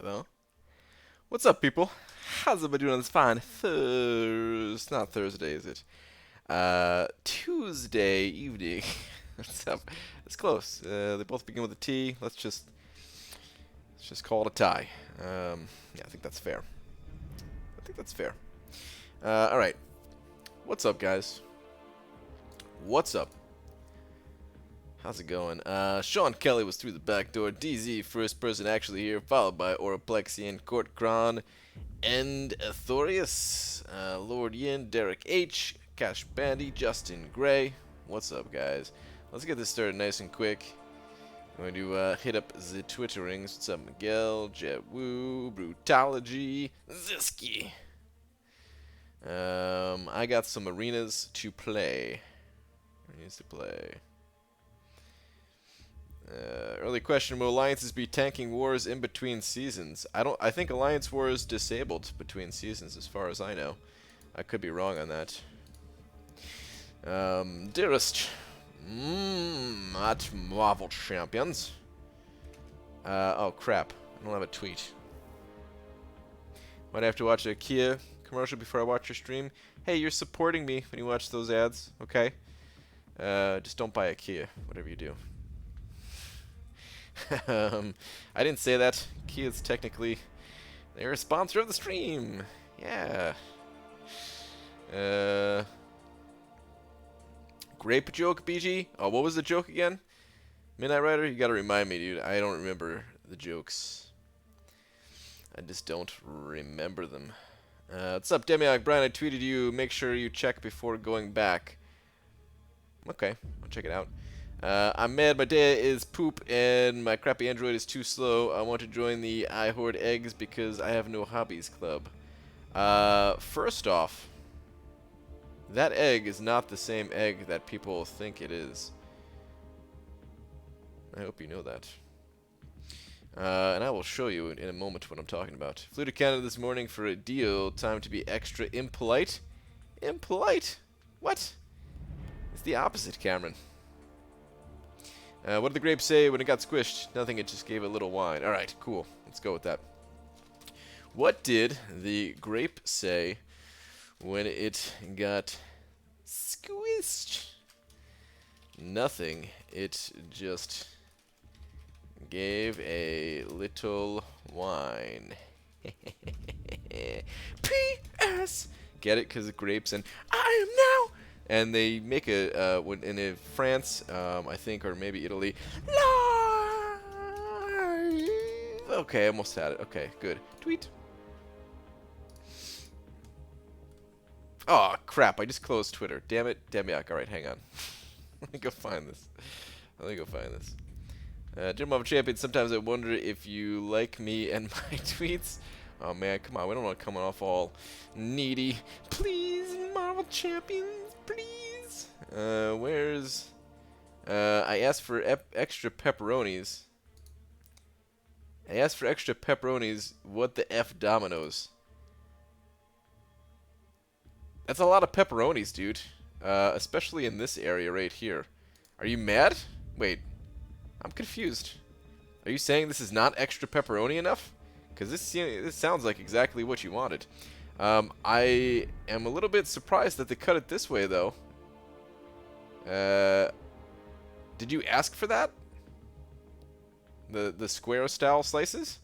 Well, what's up, people? How's everybody doing on this fine not Thursday, is it? Tuesday evening. What's up? It's close. They both begin with a T. Let's just call it a tie. Yeah, I think that's fair. I think that's fair. All right. What's up, guys? What's up? How's it going? Sean Kelly was through the back door. DZ, first person actually here, followed by Oraplexian, Court Kron, and Athorius, Lord Yin, Derek H, Cash Bandy, Justin Gray. What's up, guys? Let's get this started nice and quick. I'm going to hit up the Twitter rings. What's up, Miguel, Jetwoo, Brutology, Ziski. I got some arenas to play. Early question: will alliances be tanking wars in between seasons? I think alliance war is disabled between seasons, as far as I know. I could be wrong on that. Dearest, at Marvel Champions. Oh crap! I don't have a tweet. Might have to watch a Kia commercial before I watch your stream. Hey, you're supporting me when you watch those ads, okay? Just don't buy a Kia, whatever you do. I didn't say that. Kia's technically, they're a sponsor of the stream. Yeah. Grape joke, BG? Oh, what was the joke again? Midnight Rider? You gotta remind me, dude. I don't remember the jokes. I just don't remember them. What's up, Demiok? Brian, I tweeted you. Make sure you check before going back. Okay, I'll check it out. I'm mad my day is poop and my crappy Android is too slow. I want to join the I Hoard Eggs because I have no hobbies club. First off, that egg is not the same egg that people think it is. I hope you know that. And I will show you in a moment what I'm talking about. Flew to Canada this morning for a deal. Time to be extra impolite. Impolite? What? It's the opposite, Cameron. What did the grape say when it got squished? Nothing, it just gave a little whine. Alright, cool. Let's go with that. What did the grape say when it got squished? Nothing, it just gave a little whine. P.S. Get it? Because the grapes and I am now. And they make a in France, I think, or maybe Italy. Live. Okay, almost had it. Okay, good. Tweet. Oh crap! I just closed Twitter. Damn it, Demiok. All right, hang on. Let me go find this. Dear Marvel Champion, sometimes I wonder if you like me and my tweets. Oh man, come on, we don't want to come off all needy. Please, Marvel Champions, please. Where's... I asked for extra pepperonis. What the F Dominoes? That's a lot of pepperonis, dude. Especially in this area right here. Are you mad? Wait. I'm confused. Are you saying this is not extra pepperoni enough? Because this sounds like exactly what you wanted. I am a little bit surprised that they cut it this way, though. Did you ask for that? The square style slices?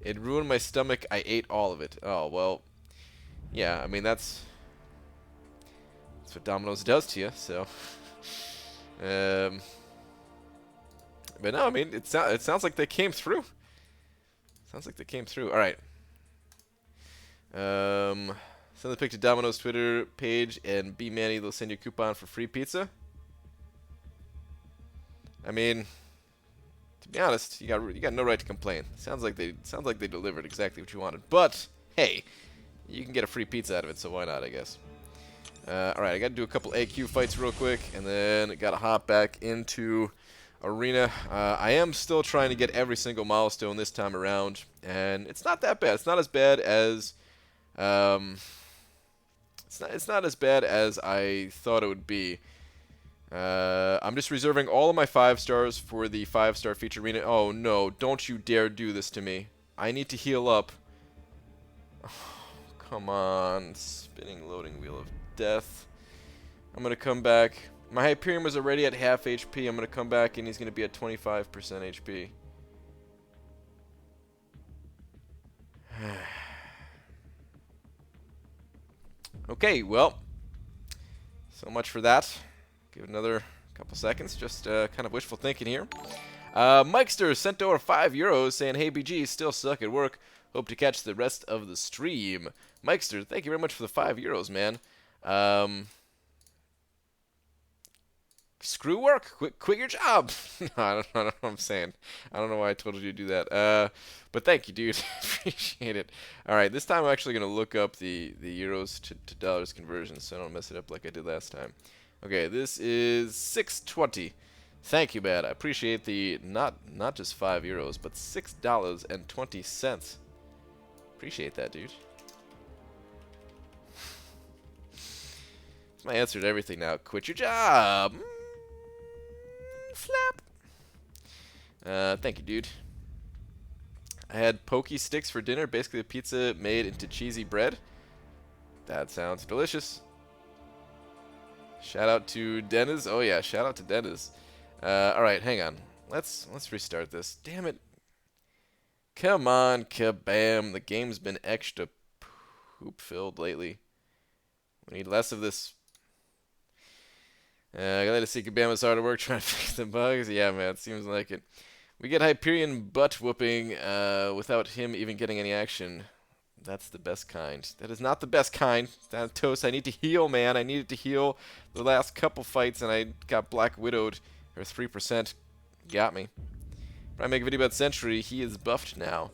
It ruined my stomach. I ate all of it. Oh, well. Yeah, I mean, that's what Domino's does to you, so. But no, I mean, it sounds like they came through. All right. Send the pic to Domino's Twitter page, and B Manny, they'll send you a coupon for free pizza. I mean, to be honest, you got no right to complain. Sounds like they delivered exactly what you wanted. But hey, you can get a free pizza out of it, so why not? I guess. Alright, I gotta do a couple AQ fights real quick, and then gotta hop back into Arena. I am still trying to get every single milestone this time around, and it's not that bad. It's not as bad as it's not as bad as I thought it would be. I'm just reserving all of my 5 stars for the 5-star feature arena. Oh no, don't you dare do this to me. I need to heal up. Oh, come on. Spinning loading wheel of death. I'm going to come back. My Hyperion was already at half HP. I'm going to come back and he's going to be at 25% HP. Okay, well. So much for that. Give it another couple seconds. Just kind of wishful thinking here. Mikester sent over €5 saying, "Hey BG, still suck at work. Hope to catch the rest of the stream." Mikester, thank you very much for the €5, man. Screw work. Quit your job. No, I don't know what I'm saying. I don't know why I told you to do that. But thank you, dude. Appreciate it. All right, this time I'm actually going to look up the euros to dollars conversion so I don't mess it up like I did last time. Okay, this is 6.20. Thank you, Bad. I appreciate the not just €5, but $6.20. Appreciate that, dude. That's my answer to everything now. Quit your job. Slap. Thank you, dude. I had pokey sticks for dinner, basically a pizza made into cheesy bread. That sounds delicious. Shout out to Dennis. Oh yeah, shout out to Dennis. Alright, hang on. Let's restart this. Damn it. Come on, kabam. The game's been extra poop filled lately. We need less of this. I gotta see Kabama's hard at work trying to fix the bugs. Yeah, man, it seems like it. We get Hyperion butt whooping without him even getting any action. That's the best kind. That is not the best kind. That's toast. I need to heal, man. I needed to heal the last couple fights, and I got Black Widowed. Or 3% got me. But I make a video about Sentry. He is buffed now.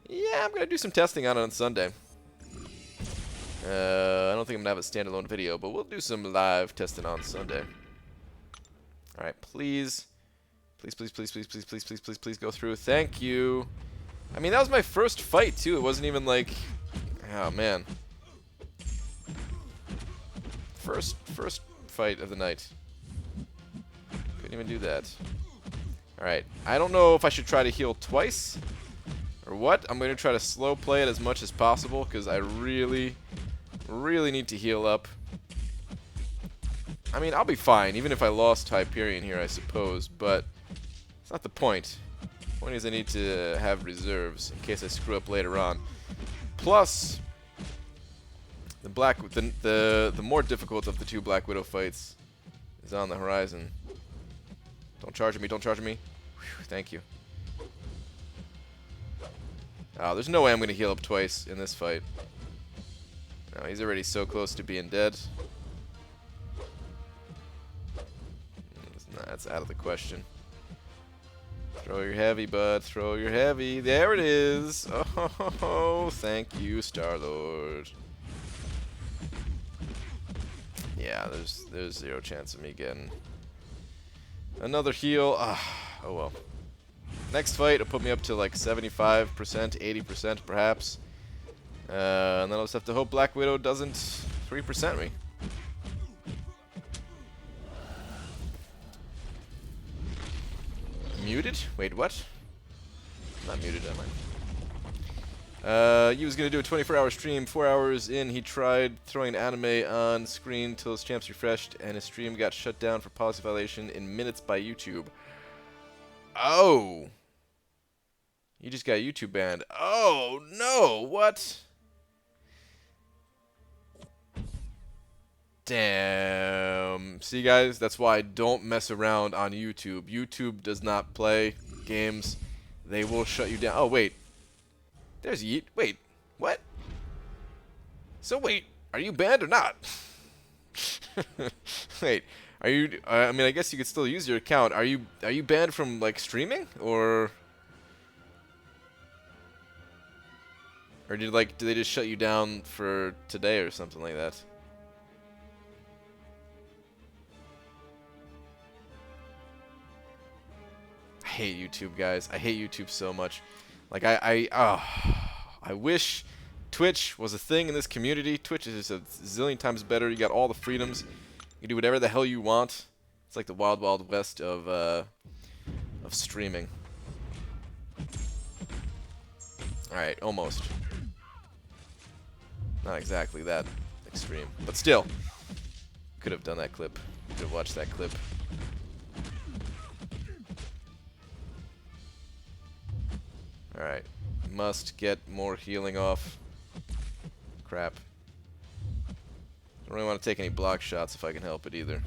Yeah, I'm gonna do some testing on it on Sunday. I don't think I'm gonna have a standalone video, but we'll do some live testing on Sunday. All right, please, please, please, please, please, please, please, please, please, please go through. Thank you. I mean, that was my first fight too. It wasn't even like, oh man, first fight of the night. Couldn't even do that. All right, I don't know if I should try to heal twice or what. I'm gonna try to slow play it as much as possible because I really need to heal up. I mean, I'll be fine, even if I lost Hyperion here, I suppose, but it's not the point. The point is I need to have reserves in case I screw up later on. Plus, the more difficult of the 2 Black Widow fights is on the horizon. Don't charge at me, don't charge at me. Whew, thank you. Oh, there's no way I'm going to heal up twice in this fight. No, he's already so close to being dead. That's out of the question. Throw your heavy, bud. Throw your heavy. There it is. Oh, thank you, Star-Lord. Yeah, there's zero chance of me getting another heal. Oh well. Next fight will put me up to like 75%, 80% perhaps. And then I'll just have to hope Black Widow doesn't 3% me. Muted? Wait, what? Not muted, am I? He was going to do a 24-hour stream. 4 hours in, he tried throwing anime on screen till his champs refreshed, and his stream got shut down for policy violation in minutes by YouTube. Oh! You just got YouTube banned. Oh, no! What? Damn. See, guys, that's why I don't mess around on YouTube. YouTube does not play games. They will shut you down. Oh, wait. There's Yeet. Wait. What? So, wait. Are you banned or not? Wait. Are you... I mean, I guess you could still use your account. Are you banned from, like, streaming? Or did they just shut you down for today or something like that? I hate YouTube, guys. I hate YouTube so much. Like, I wish Twitch was a thing in this community. Twitch is just a zillion times better. You got all the freedoms. You can do whatever the hell you want. It's like the wild, wild west of streaming. Alright, almost. Not exactly that extreme, but still. Could have done that clip. Could have watched that clip. Alright. Must get more healing off. Crap. Don't really want to take any block shots if I can help it either.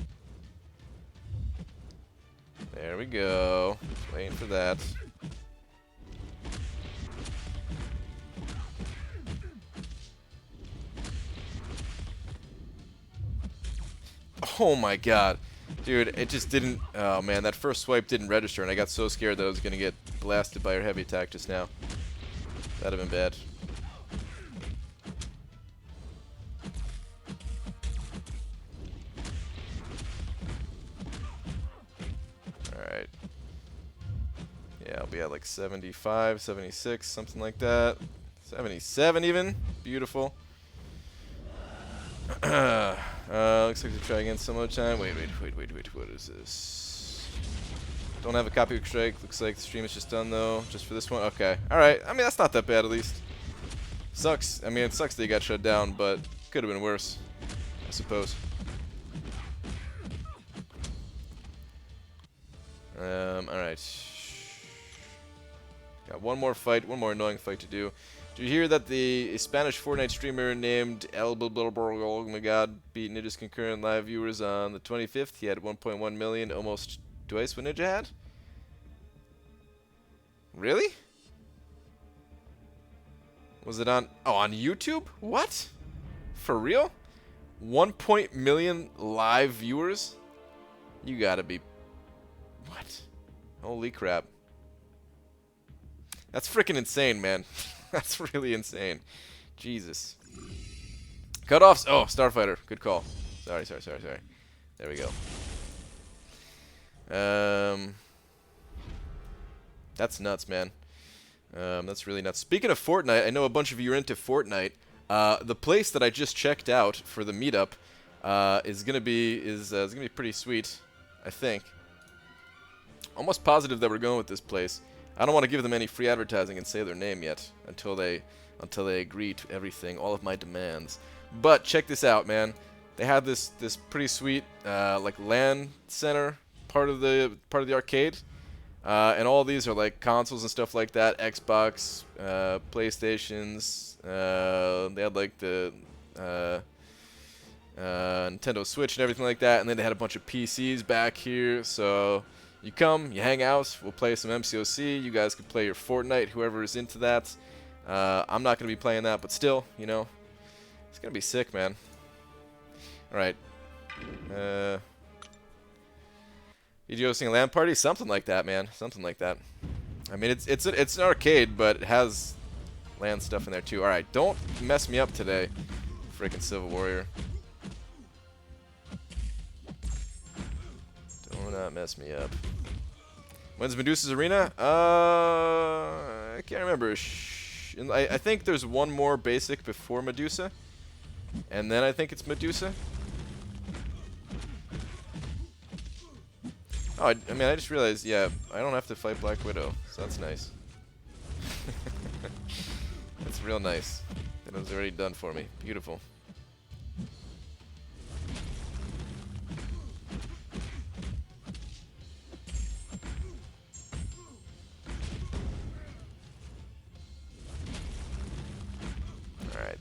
There we go. Just waiting for that. Oh my god. Dude, it just didn't... Oh man, that first swipe didn't register, and I got so scared that I was going to get blasted by her heavy attack just now. That'd have been bad. Alright. Yeah, I'll be at like 75, 76, something like that. 77 even. Beautiful. Looks like to try again some other time. Wait. What is this? Don't have a copy of strike. Looks like the stream is just done though. Just for this one. Okay. Alright. I mean, that's not that bad at least. Sucks. I mean, it sucks that you got shut down, but could have been worse, I suppose. Alright. Got one more fight, one more annoying fight to do. Did you hear that the Spanish Fortnite streamer named oh my god, beat Ninja's concurrent live viewers on the 25th? He had 1.1 million, almost twice what Ninja had? Really? Was it on... Oh, on YouTube? What? For real? 1 million live viewers? You gotta be... What? Holy crap. That's freaking insane, man. That's really insane. Jesus. Cutoffs. Oh, Starfighter. Good call. Sorry. There we go. That's nuts, man. That's really nuts. Speaking of Fortnite, I know a bunch of you are into Fortnite. The place that I just checked out for the meetup is gonna be pretty sweet, I think. Almost positive that we're going with this place. I don't want to give them any free advertising and say their name yet until they agree to everything, all of my demands. But check this out, man. They have this pretty sweet like LAN center part of the arcade, and all these are like consoles and stuff like that, Xbox, PlayStations. They had like the Nintendo Switch and everything like that, and then they had a bunch of PCs back here. So you come, you hang out, we'll play some MCOC, you guys can play your Fortnite, whoever is into that. I'm not going to be playing that, but still, you know, it's going to be sick, man. Alright. Video hosting a LAN party? Something like that, man. Something like that. I mean, it's an arcade, but it has LAN stuff in there, too. Alright, don't mess me up today, freaking Civil Warrior. Do not mess me up. When's Medusa's Arena? I can't remember. I think there's one more basic before Medusa, and then I think it's Medusa. Oh, I mean, I just realized, yeah, I don't have to fight Black Widow, so that's nice. That's real nice. That was already done for me. Beautiful.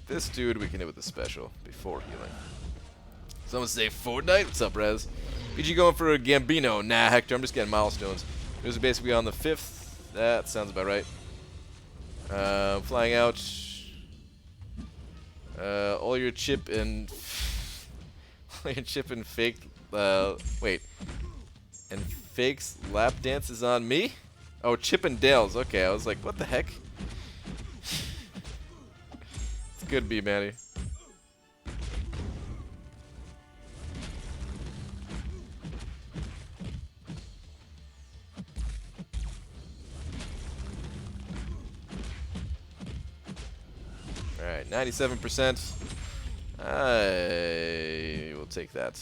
This dude we can hit with the special before healing. Someone say Fortnite? What's up, Rez? PG going for a Gambino? Nah, Hector, I'm just getting milestones. It was basically on the 5th. That sounds about right. Flying out. All your chip and... all your chip and fake... wait. And fakes lap dances on me? Oh, Chip and Dale's. Okay, I was like, what the heck? Could be, Manny. Alright, 97%. I will take that.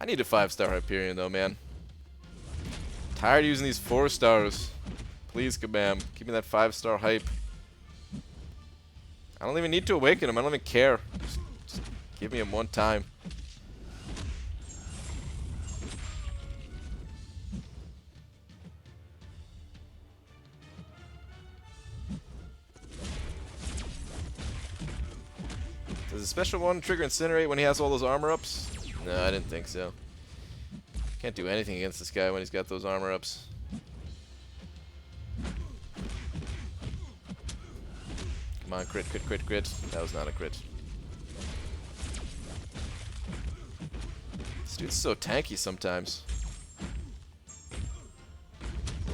need a 5-star Hyperion though, man. Tired of using these 4 stars. Please, Kabam, give me that 5-star hype. I don't even need to awaken him. I don't even care. Just give me him one time. Does the special one trigger Incinerate when he has all those armor ups? No, I didn't think so. Can't do anything against this guy when he's got those armor ups. Come on, crit, crit, crit, crit. That was not a crit. This dude's so tanky sometimes.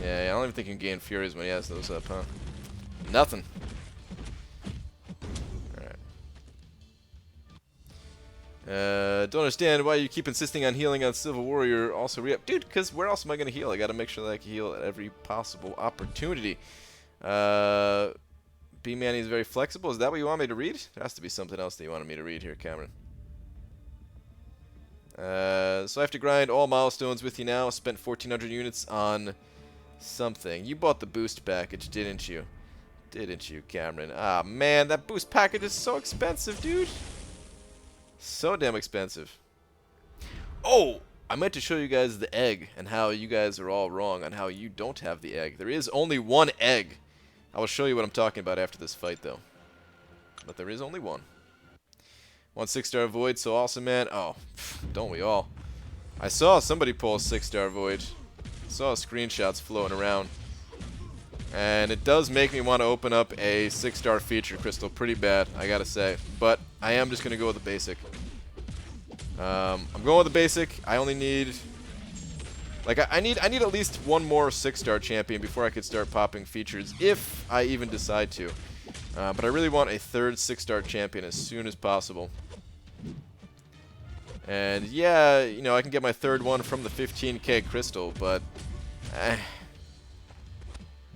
Yeah, I don't even think you can gain Furies when he has those up, huh? Nothing. Don't understand why you keep insisting on healing on Civil Warrior. Also re-up. Dude, because where else am I going to heal? I got to make sure that I can heal at every possible opportunity. B-Manny is very flexible. Is that what you want me to read? There has to be something else that you wanted me to read here, Cameron. So I have to grind all milestones with you now. Spent 1,400 units on something. You bought the boost package, didn't you? Didn't you, Cameron? Ah, man, that boost package is so expensive, dude. So damn expensive. Oh, I meant to show you guys the egg and how you guys are all wrong on how you don't have the egg. There is only one egg. I will show you what I'm talking about after this fight, though. But there is only one. 1 6-star Void, so awesome, man. Oh, don't we all? I saw somebody pull a 6-star Void. I saw screenshots floating around. And it does make me want to open up a 6-star feature crystal pretty bad, I gotta say. But I am just going to go with the basic. I'm going with the basic. I only need... Like, I need at least one more 6-star champion before I could start popping features, if I even decide to. But I really want a 3rd 6-star champion as soon as possible. And yeah, you know, I can get my 3rd one from the 15k crystal, but...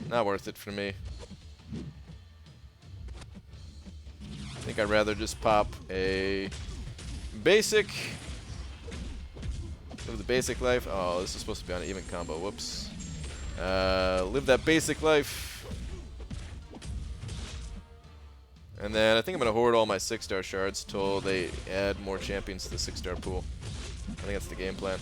not worth it for me. I think I'd rather just pop a basic. Live the basic life. Oh, this is supposed to be on an even combo. Whoops. Live that basic life. And then I think I'm going to hoard all my 6-star shards till they add more champions to the 6-star pool. I think that's the game plan.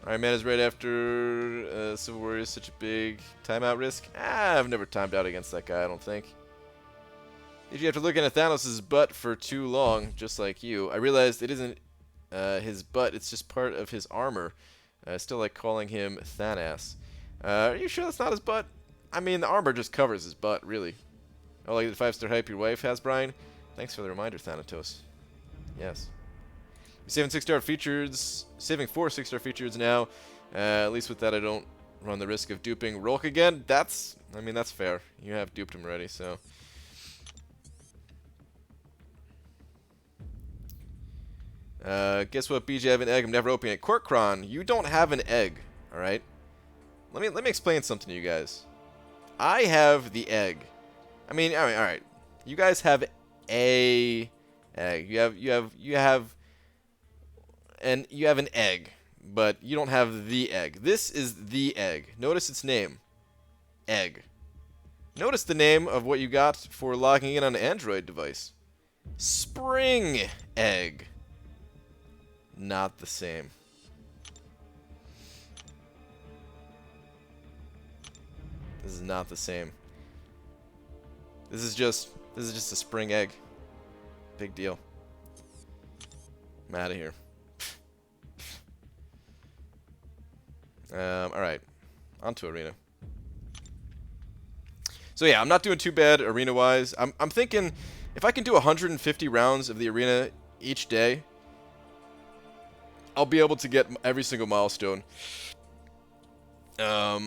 Alright, man is right after Civil Warrior is such a big timeout risk. I've never timed out against that guy, I don't think. If you have to look at Thanos' butt for too long, just like you, I realized it isn't his butt, it's just part of his armor. I still like calling him Thanos. Are you sure that's not his butt? I mean, the armor just covers his butt, really. Oh, like the 5-star hype your wife has, Brian? Thanks for the reminder, Thanatos. Yes. Saving 6-star features, saving 4 6-star features now. At least with that, I don't run the risk of duping Rolk again. I mean, that's fair. You have duped him already, so. Guess what, BJ? I have an egg. I'm never opening it. Corkron, you don't have an egg, all right? Let me explain something to you guys. I have the egg. I mean, all right. You guys have a egg. You have an egg, but you don't have the egg. This is the egg. Notice its name. Egg. Notice the name of what you got for logging in on an Android device. Spring Egg. Not the same. This is not the same. This is just a spring egg. Big deal. I'm out of here. Alright, on to Arena. So yeah, I'm not doing too bad Arena-wise. I'm thinking if I can do 150 rounds of the Arena each day, I'll be able to get every single milestone. I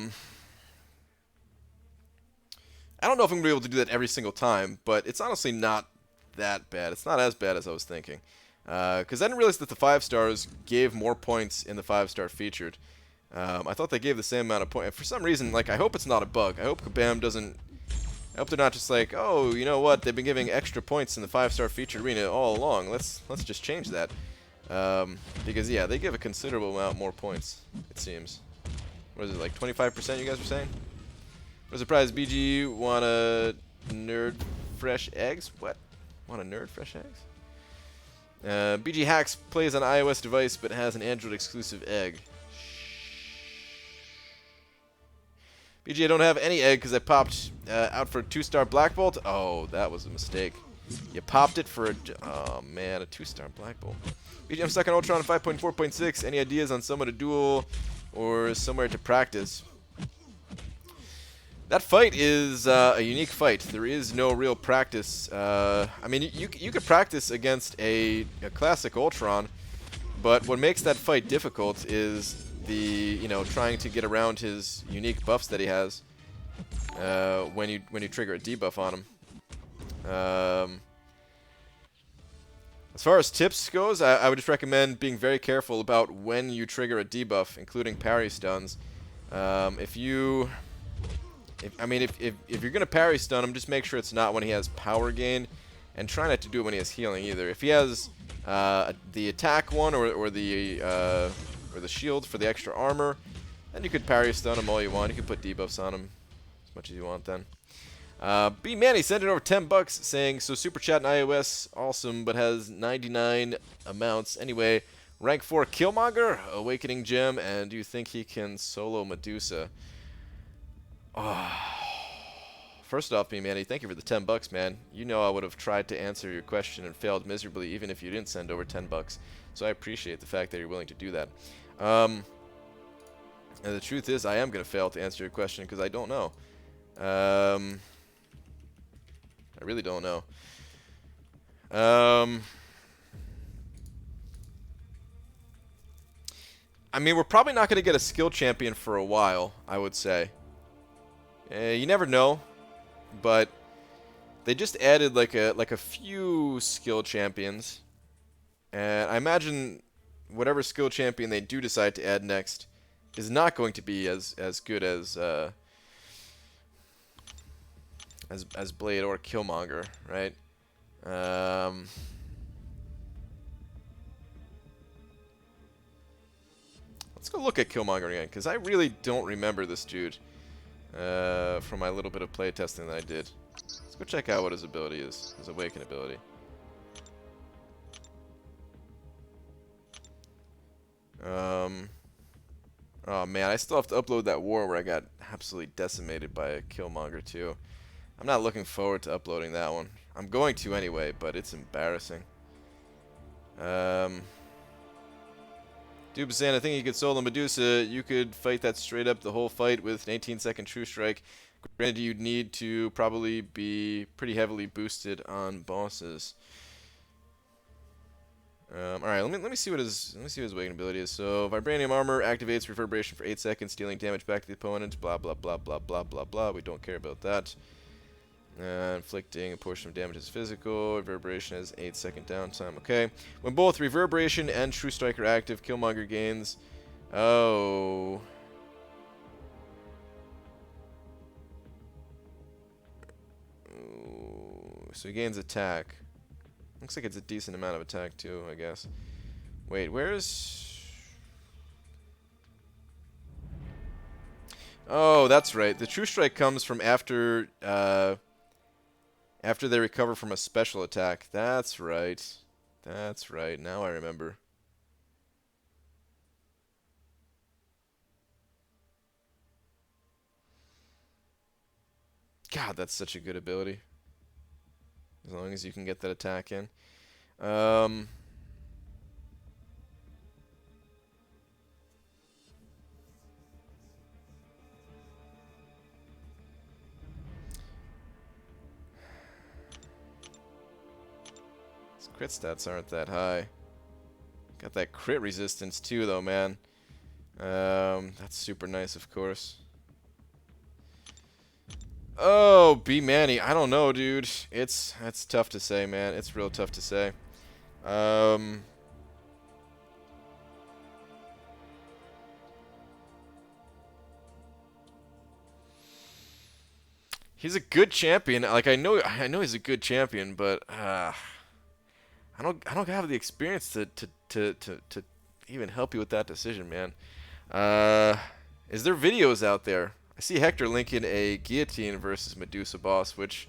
don't know if I'm going to be able to do that every single time, but it's honestly not that bad. It's not as bad as I was thinking. Because I didn't realize that the 5-stars gave more points in the 5-star featured. I thought they gave the same amount of points. For some reason, like, I hope it's not a bug. I hope Kabam doesn't I hope they're not just like, oh, you know what? They've been giving extra points in the 5-star feature arena all along. Let's just change that. Because yeah, they give a considerable amount more points. It seems. What is it, like 25%? You guys were saying? I'm surprised BG want a nerd fresh eggs. What? Want a nerd fresh eggs? BG Hacks plays on iOS device but has an Android exclusive egg. BG, I don't have any egg because I popped out for a 2-star Black Bolt. Oh, that was a mistake. You popped it for a... Oh, man, a 2-star Black Bolt. BG, I'm stuck on Ultron 5.4.6. Any ideas on someone to duel or somewhere to practice? That fight is a unique fight. There is no real practice. I mean, you could practice against a classic Ultron, but what makes that fight difficult is the trying to get around his unique buffs that he has when you trigger a debuff on him. As far as tips goes, I would just recommend being very careful about when you trigger a debuff, including parry stuns. If you're gonna parry stun him, just make sure it's not when he has power gain, and try not to do it when he has healing either. If he has the attack one or the shield for the extra armor, then you could parry stun him all you want. You could put debuffs on him as much as you want then. B Manny sent it over $10 saying, so Super Chat in iOS, awesome, but has 99 amounts. Anyway, rank 4 Killmonger, Awakening Gem, and do you think he can solo Medusa? Oh. First off, B Manny, thank you for the $10, man. You know I would have tried to answer your question and failed miserably even if you didn't send over $10. So I appreciate the fact that you're willing to do that. And the truth is, I am going to fail to answer your question because I don't know. I really don't know. I mean, we're probably not going to get a skill champion for a while, I would say. You never know, but they just added like a few skill champions, and I imagine whatever skill champion they do decide to add next is not going to be as good as Blade or Killmonger, right? Let's go look at Killmonger again, because I really don't remember this dude from my little bit of playtesting that I did. Let's go check out what his ability is, his Awaken ability. Oh man, I still have to upload that war where I got absolutely decimated by a Killmonger too. I'm not looking forward to uploading that one. I'm going to anyway, but it's embarrassing. Dubesan, I think you could solo Medusa. You could fight that straight up the whole fight with an 18-second True Strike. Granted, you'd need to probably be pretty heavily boosted on bosses. All right, let me see what his Awaken ability is. So, Vibranium Armor activates Reverberation for 8 seconds, dealing damage back to the opponent. Blah blah blah blah blah blah blah. We don't care about that. Inflicting a portion of damage is physical. Reverberation has 8-second downtime. Okay. When both Reverberation and True Strike are active, Killmonger gains. Oh. Ooh. So he gains attack. Looks like it's a decent amount of attack too, I guess. Wait, where's... Oh, that's right. The True Strike comes from after they recover from a special attack. That's right. That's right. Now I remember. God, that's such a good ability. As long as you can get that attack in. His crit stats aren't that high. Got that crit resistance too, though, man. That's super nice, of course. Oh, B Manny, I don't know, dude. It's tough to say, man. It's real tough to say. He's a good champion. Like I know he's a good champion, but I don't have the experience to even help you with that decision, man. Is there videos out there? I see Hector linking a Guillotine versus Medusa boss, which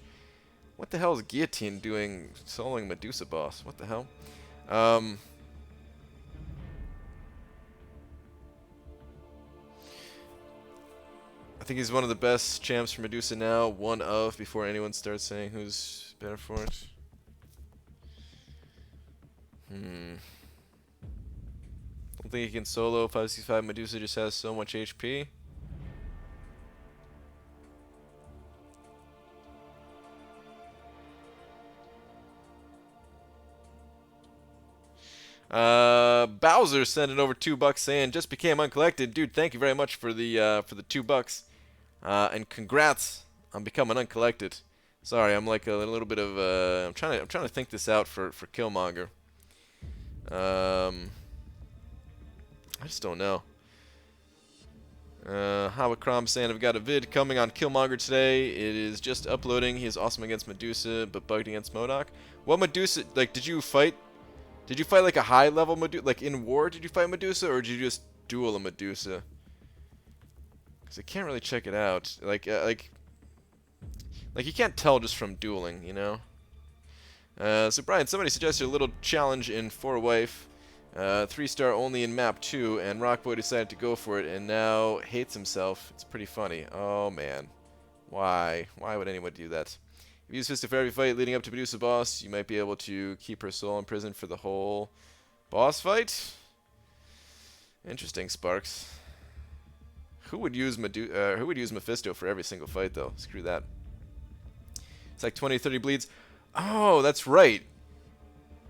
what the hell is Guillotine doing soloing Medusa boss? What the hell? I think he's one of the best champs for Medusa now. One of, before anyone starts saying who's better for it. Don't think he can solo 565. Medusa just has so much HP. Bowser sending over $2 saying just became uncollected. Dude, thank you very much for the $2. And congrats on becoming uncollected. Sorry, I'm like a little bit of I'm trying to think this out for Killmonger. I just don't know. Howard Crom saying I've got a vid coming on Killmonger today. It is just uploading. He is awesome against Medusa, but bugged against MODOK. What Medusa? Like, did you fight? Did you fight like a high level Medusa? Like in war, did you fight Medusa, or did you just duel a Medusa? Because I can't really check it out. Like you can't tell just from dueling, you know. So Brian, somebody suggested a little challenge in 4-Wife. 3-star only in map 2, and Rockboy decided to go for it, and now hates himself. It's pretty funny. Oh man, why? Why would anyone do that? If you use Fist for every fight leading up to Medusa boss, you might be able to keep her soul in prison for the whole boss fight. Interesting, Sparks. Who would use Mephisto for every single fight though? Screw that. It's like 20, 30 bleeds. Oh, that's right.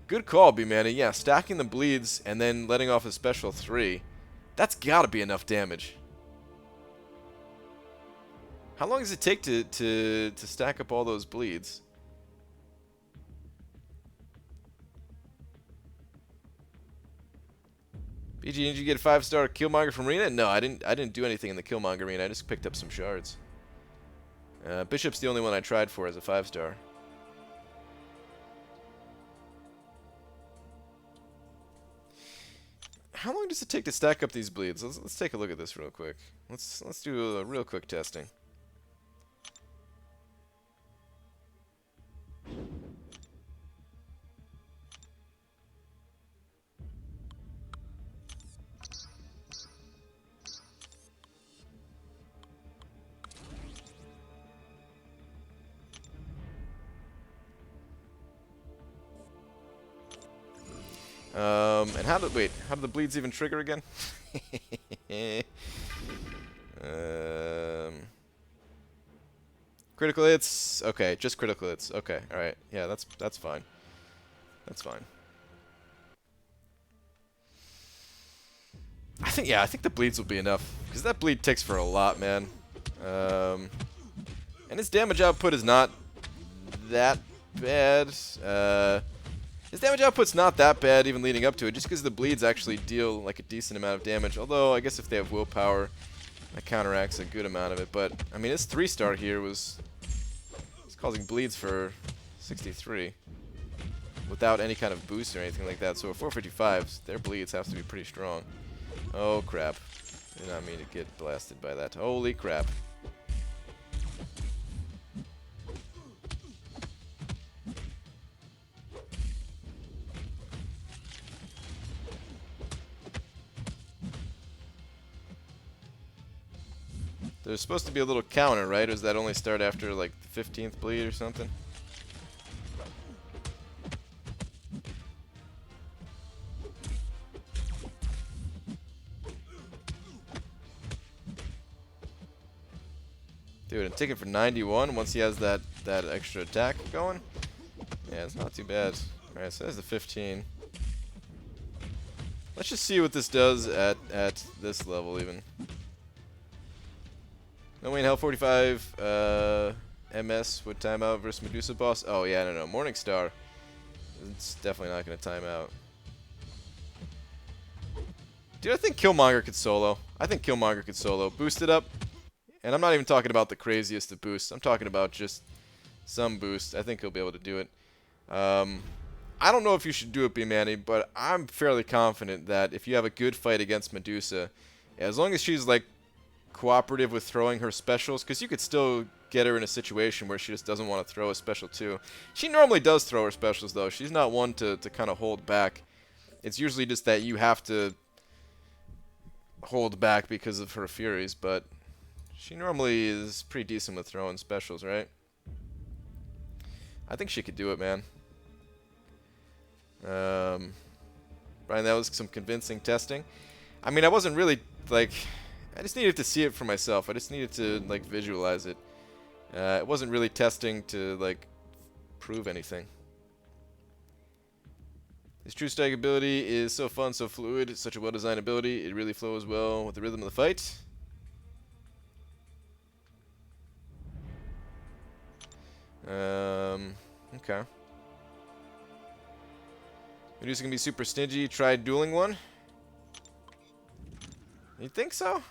Good call, B-Manny. Yeah, stacking the bleeds and then letting off a special 3. That's gotta be enough damage. How long does it take to stack up all those bleeds? BG, did you get a 5-star Killmonger from Arena? No, I didn't do anything in the Killmonger Arena. I just picked up some shards. Bishop's the only one I tried for as a 5-star. How long does it take to stack up these bleeds? Let's take a look at this real quick. Let's do a real quick testing. And how do the bleeds even trigger again? Critical hits. Okay, just critical hits. Okay, all right. Yeah, that's fine. That's fine. I think the bleeds will be enough because that bleed ticks for a lot, man. And his damage output is not that bad. His damage output's not that bad even leading up to it, just because the bleeds actually deal like a decent amount of damage. Although, I guess if they have willpower, that counteracts a good amount of it. But, I mean, his 3-star here was causing bleeds for 63 without any kind of boost or anything like that. So, at 455, their bleeds have to be pretty strong. Oh, crap. Did not mean to get blasted by that. Holy crap. There's supposed to be a little counter, right? Or does that only start after, like, the 15th bleed or something? Dude, and taking for 91 once he has that extra attack going? Yeah, it's not too bad. Alright, so there's the 15. Let's just see what this does at this level, even. No Wayne Hell 45 MS with timeout versus Medusa boss. Oh yeah, no, Morningstar. It's definitely not going to time out. Dude, I think Killmonger could solo. I think Killmonger could solo. Boost it up. And I'm not even talking about the craziest of boosts. I'm talking about just some boost. I think he'll be able to do it. I don't know if you should do it, B-Manny, but I'm fairly confident that if you have a good fight against Medusa, as long as she's, like, cooperative with throwing her specials, because you could still get her in a situation where she just doesn't want to throw a special too. She normally does throw her specials, though. She's not one to kind of hold back. It's usually just that you have to hold back because of her furies, but she normally is pretty decent with throwing specials, right? I think she could do it, man. Brian, that was some convincing testing. I mean, I wasn't really, like, I just needed to see it for myself. I just needed to, like, visualize it. It wasn't really testing to, like, prove anything. His true strike ability is so fun, so fluid. It's such a well-designed ability. It really flows well with the rhythm of the fight. Okay. Medusa can be super stingy. Try dueling one. You think so?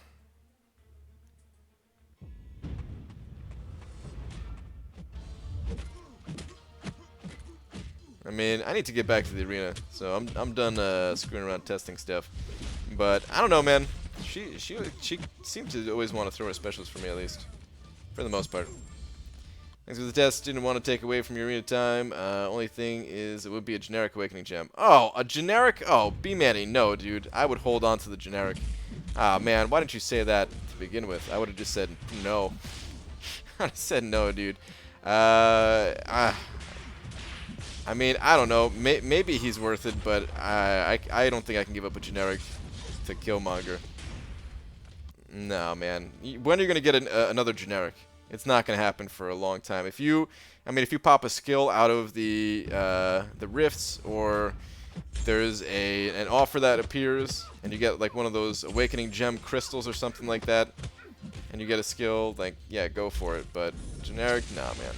I mean, I need to get back to the arena, so I'm done screwing around testing stuff. But I don't know, man. She seemed to always want to throw her specials for me, at least, for the most part. Thanks for the test. Didn't want to take away from your arena time. Only thing is, it would be a generic awakening gem. Oh, a generic? Oh, B-Manny, no, dude. I would hold on to the generic. Ah, man, why didn't you say that to begin with? I would have just said no. I said no, dude. I mean, I don't know. Maybe he's worth it, but I don't think I can give up a generic to Killmonger. No, man. When are you gonna get another generic? It's not gonna happen for a long time. If you pop a skill out of the rifts, or there's an offer that appears, and you get like one of those awakening gem crystals or something like that, and you get a skill, like, yeah, go for it. But generic, nah, man.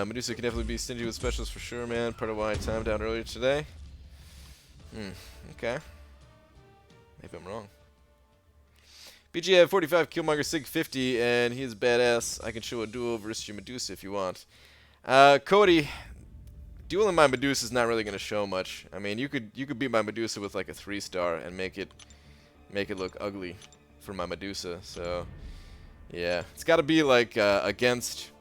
Medusa can definitely be stingy with specials for sure, man. Part of why I timed out earlier today. Okay. Maybe I'm wrong. BG had 45, Killmonger Sig 50, and he's badass. I can show a duel versus your Medusa if you want. Cody, dueling my Medusa is not really gonna show much. I mean, you could beat my Medusa with like a 3-star and make it look ugly for my Medusa. So yeah, it's got to be like against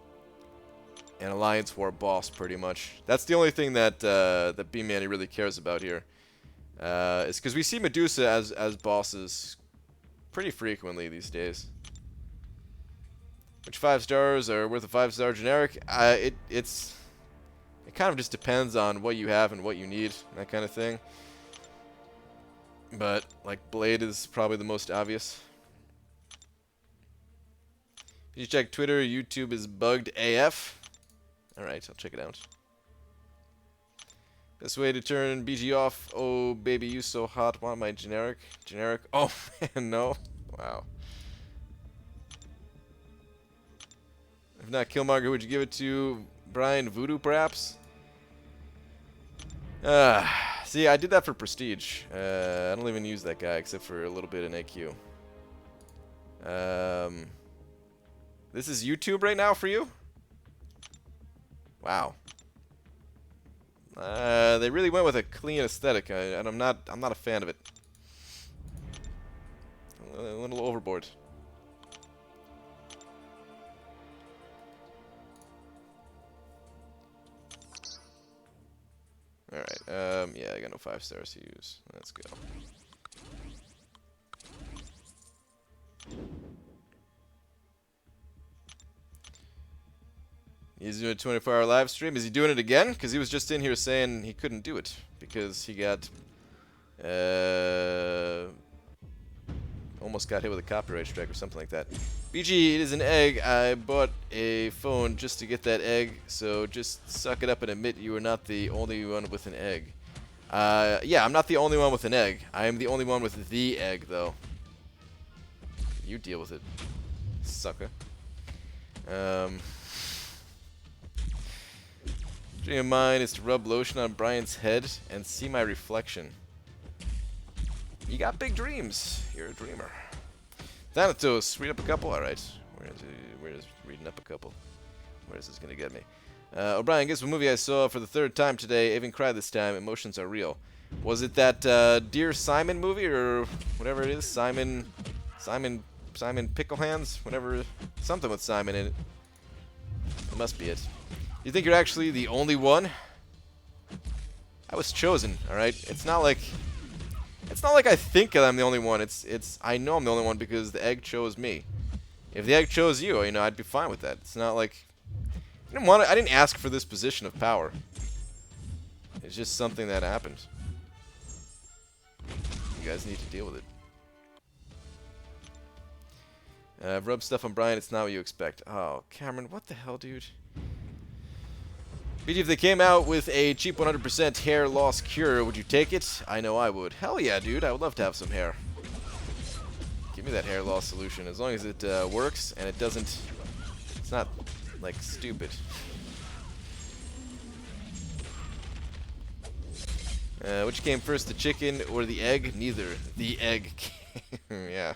an Alliance War boss, pretty much. That's the only thing that that B-Manny really cares about here. Is because we see Medusa as bosses pretty frequently these days. Which 5 stars are worth a 5-star generic? It kind of just depends on what you have and what you need, that kind of thing. But like Blade is probably the most obvious. If you check Twitter, YouTube is bugged AF. Alright, I'll check it out. Best way to turn BG off. Oh, baby, you so hot. Want my generic? Generic? Oh, man, no. Wow. If not Killmonger, would you give it to Brian Voodoo, perhaps? See, I did that for Prestige. I don't even use that guy except for a little bit in AQ. This is YouTube right now for you? Wow. They really went with a clean aesthetic, and I'm not a fan of it. A little overboard. Alright, yeah, I got no 5 stars to use. Let's go. He's doing a 24-hour live stream. Is he doing it again? Because he was just in here saying he couldn't do it because he got almost got hit with a copyright strike or something like that. BG, it is an egg. I bought a phone just to get that egg, so just suck it up and admit you are not the only one with an egg. Yeah, I'm not the only one with an egg. I am the only one with the egg, though. You deal with it, sucker. Dream of mine is to rub lotion on Brian's head and see my reflection. You got big dreams. You're a dreamer. Thanatos, read up a couple. All right. Where is reading up a couple? Where is this gonna get me? O'Brien, guess what movie I saw for the 3rd time today? I even cried this time. Emotions are real. Was it that Dear Simon movie or whatever it is? Simon Pickle Hands? Whatever. Something with Simon in it. It must be it. You think you're actually the only one? I was chosen, alright? It's not like I think I'm the only one. I know I'm the only one because the egg chose me. If the egg chose you, you know, I'd be fine with that. It's not like I didn't ask for this position of power. It's just something that happened. You guys need to deal with it. I've rubbed stuff on Brian, it's not what you expect. Oh, Cameron, what the hell, dude? BG, if they came out with a cheap 100% hair loss cure, would you take it? I know I would. Hell yeah, dude. I would love to have some hair. Give me that hair loss solution. As long as it works and it doesn't... It's not, like, stupid. Which came first, the chicken or the egg? Neither. The egg. Yeah.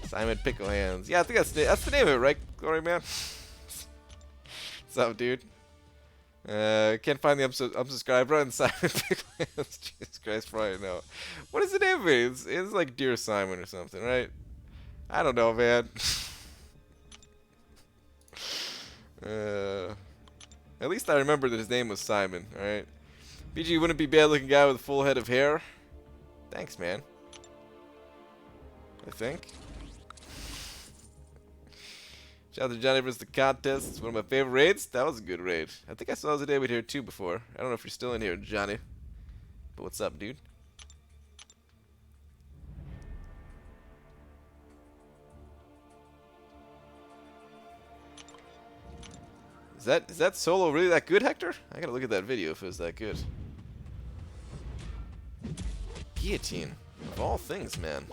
Simon Pickle Hands. Yeah, I think that's the name of it, right, Glory Man? What's up, dude? Can't find the unsubscribe button. Simon Pickle Hands. Jesus Christ, probably no. What is the name of it? It's like Dear Simon or something, right? I don't know, man. At least I remember that his name was Simon, alright? BG, wouldn't be bad looking guy with a full head of hair? Thanks, man. I think. Shout out to Johnny vs. the Contest. It's one of my favorite raids. That was a good raid. I think I saw the David here too before. I don't know if you're still in here, Johnny. But what's up, dude? Is that solo really that good, Hector? I gotta look at that video if it was that good. Guillotine. Of all things, man.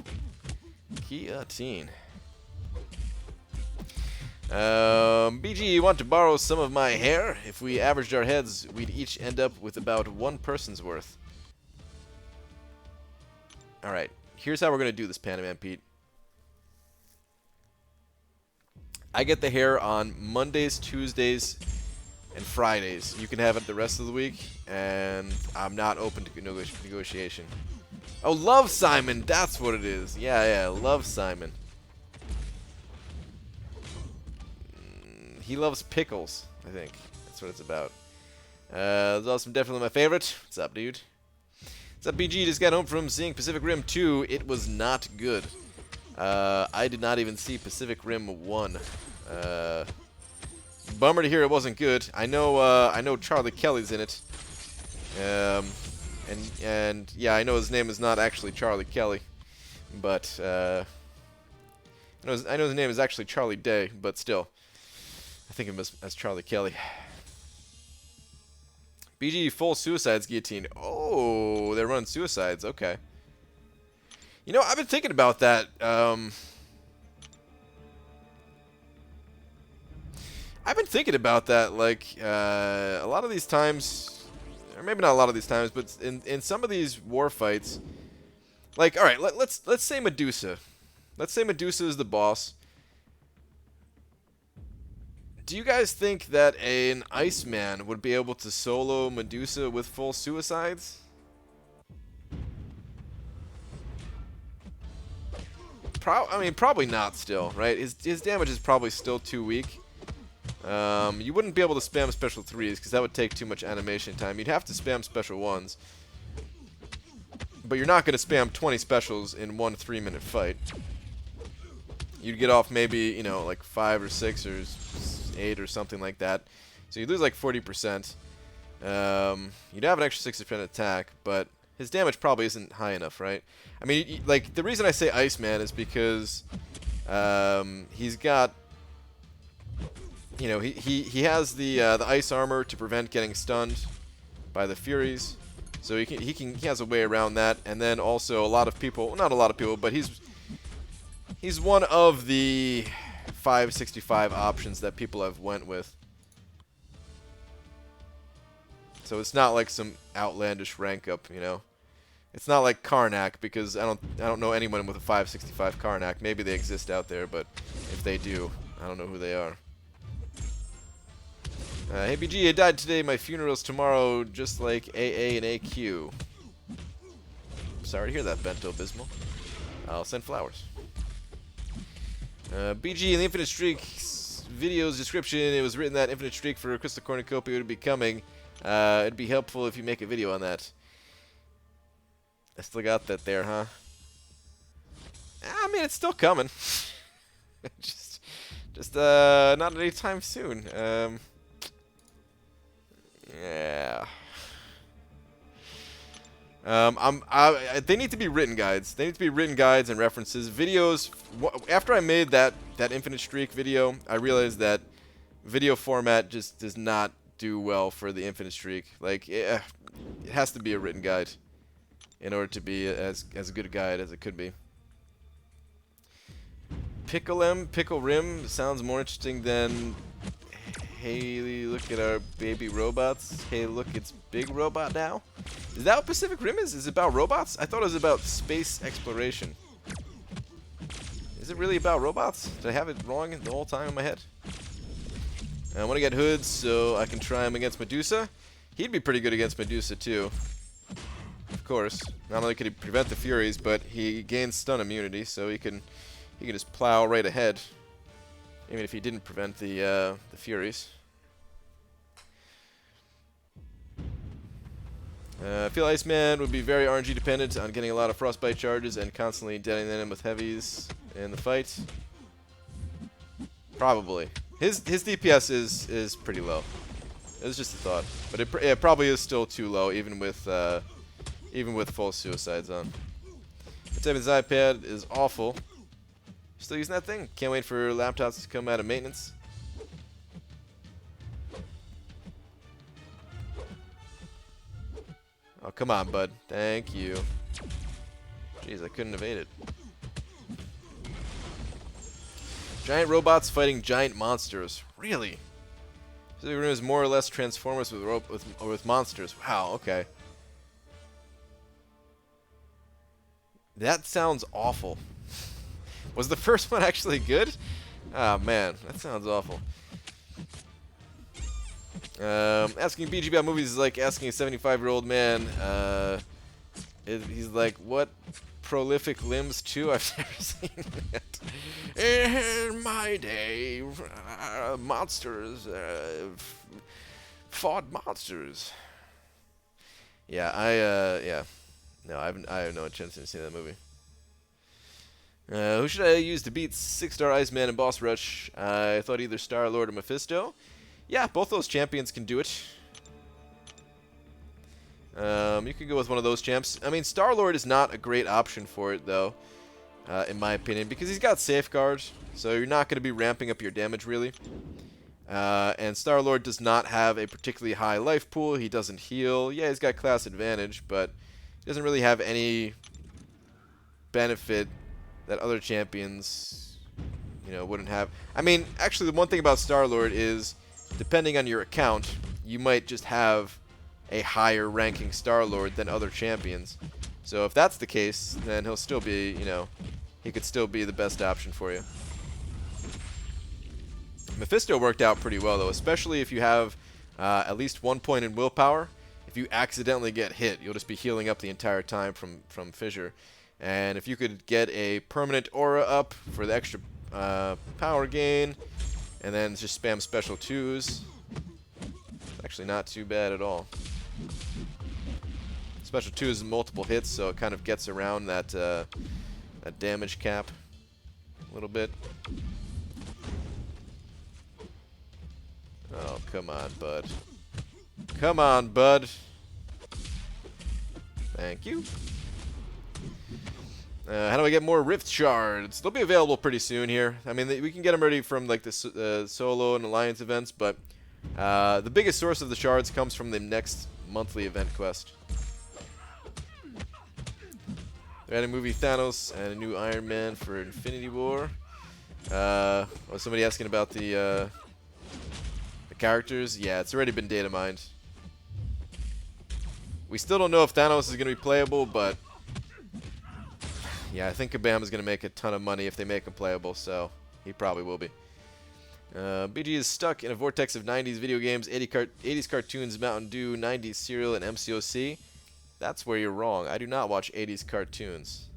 Guillotine. BG, you want to borrow some of my hair? If we averaged our heads, we'd each end up with about one person's worth. Alright, here's how we're going to do this, Panaman Pete. I get the hair on Mondays, Tuesdays, and Fridays. You can have it the rest of the week, and I'm not open to negotiation. Oh, Love Simon, that's what it is. Yeah, Love Simon. He loves pickles, I think. That's what it's about. There's also definitely my favorite. What's up, dude? What's up, BG? Just got home from seeing Pacific Rim 2. It was not good. I did not even see Pacific Rim 1. Bummer to hear it wasn't good. I know Charlie Kelly's in it. And yeah, I know his name is not actually Charlie Kelly, but I know his name is actually Charlie Day, but still. I think of him as Charlie Kelly. BG full suicides guillotine. Oh, they're running suicides. Okay. You know, I've been thinking about that. I've been thinking about that. Like a lot of these times, or maybe not a lot of these times, but in some of these war fights, like all right, let's say Medusa. Let's say Medusa is the boss. Do you guys think that an Iceman would be able to solo Medusa with full suicides? I mean, probably not still, right? His damage is probably still too weak. You wouldn't be able to spam special 3s because that would take too much animation time. You'd have to spam special 1s. But you're not going to spam 20 specials in one 3-minute fight. You'd get off maybe, you know, like 5 or 6 or 8 or something like that. So you lose like 40%. You'd have an extra 60% attack, but his damage probably isn't high enough, right? I mean, like, the reason I say Iceman is because he's got, you know, he has the ice armor to prevent getting stunned by the Furies. So he has a way around that, and then also a lot of people, well, not a lot of people, but he's one of the 565 options that people have went with. So it's not like some outlandish rank up, you know. It's not like Karnak, because I don't know anyone with a 565 Karnak. Maybe they exist out there, but if they do, I don't know who they are. Hey BG, I died today. My funeral's tomorrow, just like AA and AQ. Sorry to hear that, Bento Bismal. I'll send flowers. BG, in the Infinite Streak video's description, it was written that Infinite Streak for Crystal Cornucopia would be coming. It'd be helpful if you make a video on that. I still got that there, huh? I mean, it's still coming. just not anytime soon. Yeah. They need to be written guides. They need to be written guides and references. Videos. After I made that Infinite Streak video, I realized that video format just does not do well for the Infinite Streak. Like, it has to be a written guide in order to be as good a guide as it could be. Pickle Rim sounds more interesting than hey, look at our baby robots. Hey, look, it's big robot now. Is that what Pacific Rim is? Is it about robots? I thought it was about space exploration. Is it really about robots? Did I have it wrong the whole time in my head? I want to get Hoods so I can try him against Medusa. He'd be pretty good against Medusa too. Of course. Not only could he prevent the Furies, but he gains stun immunity, so he can just plow right ahead. Even if he didn't prevent the Furies. I feel Iceman would be very RNG dependent on getting a lot of frostbite charges and constantly deadening them with heavies in the fight. Probably. His DPS is pretty low. It was just a thought, but it probably is still too low, even with full suicides on. The type of his iPad is awful. Still using that thing? Can't wait for laptops to come out of maintenance. Oh, come on, bud. Thank you. Jeez, I couldn't evade it. Giant robots fighting giant monsters. Really? So the room is more or less Transformers with monsters. Wow, okay. That sounds awful. Was the first one actually good? Oh man, that sounds awful. Asking BG about movies is like asking a 75-year-old man. He's like, what prolific limbs too? I've never seen it. In my day, monsters fought monsters. Yeah, yeah. No, I have no intention of seeing that movie. Who should I use to beat 6-star Iceman and Boss Rush? I thought either Star-Lord or Mephisto. Yeah, both those champions can do it. You could go with one of those champs. I mean, Star-Lord is not a great option for it, though, in my opinion, because he's got Safeguard, so you're not going to be ramping up your damage, really. And Star-Lord does not have a particularly high life pool. He doesn't heal. Yeah, he's got class advantage, but he doesn't really have any benefit that other champions, wouldn't have. I mean, actually, the one thing about Star-Lord is, depending on your account, you might just have a higher ranking Star-Lord than other champions. So if that's the case, then he'll still be, he could still be the best option for you. Mephisto worked out pretty well, though, especially if you have at least 1 point in willpower. If you accidentally get hit, you'll just be healing up the entire time from Fissure. And if you could get a permanent aura up for the extra power gain, and then just spam special 2s, it's actually not too bad at all. Special 2 is multiple hits, so it kind of gets around that that damage cap a little bit. Oh, come on, bud. Come on, bud. Thank you. How do I get more Rift Shards? They'll be available pretty soon here. I mean, we can get them ready from like the solo and alliance events, but the biggest source of the shards comes from the next monthly event quest. They're adding movie Thanos and a new Iron Man for Infinity War. Was somebody asking about the characters? Yeah, it's already been data mined. We still don't know if Thanos is going to be playable, but yeah, I think Kabam is going to make a ton of money if they make him playable, so he probably will be. BG is stuck in a vortex of 90s video games, 80s cartoons, Mountain Dew, 90s cereal, and MCOC. That's where you're wrong. I do not watch 80s cartoons.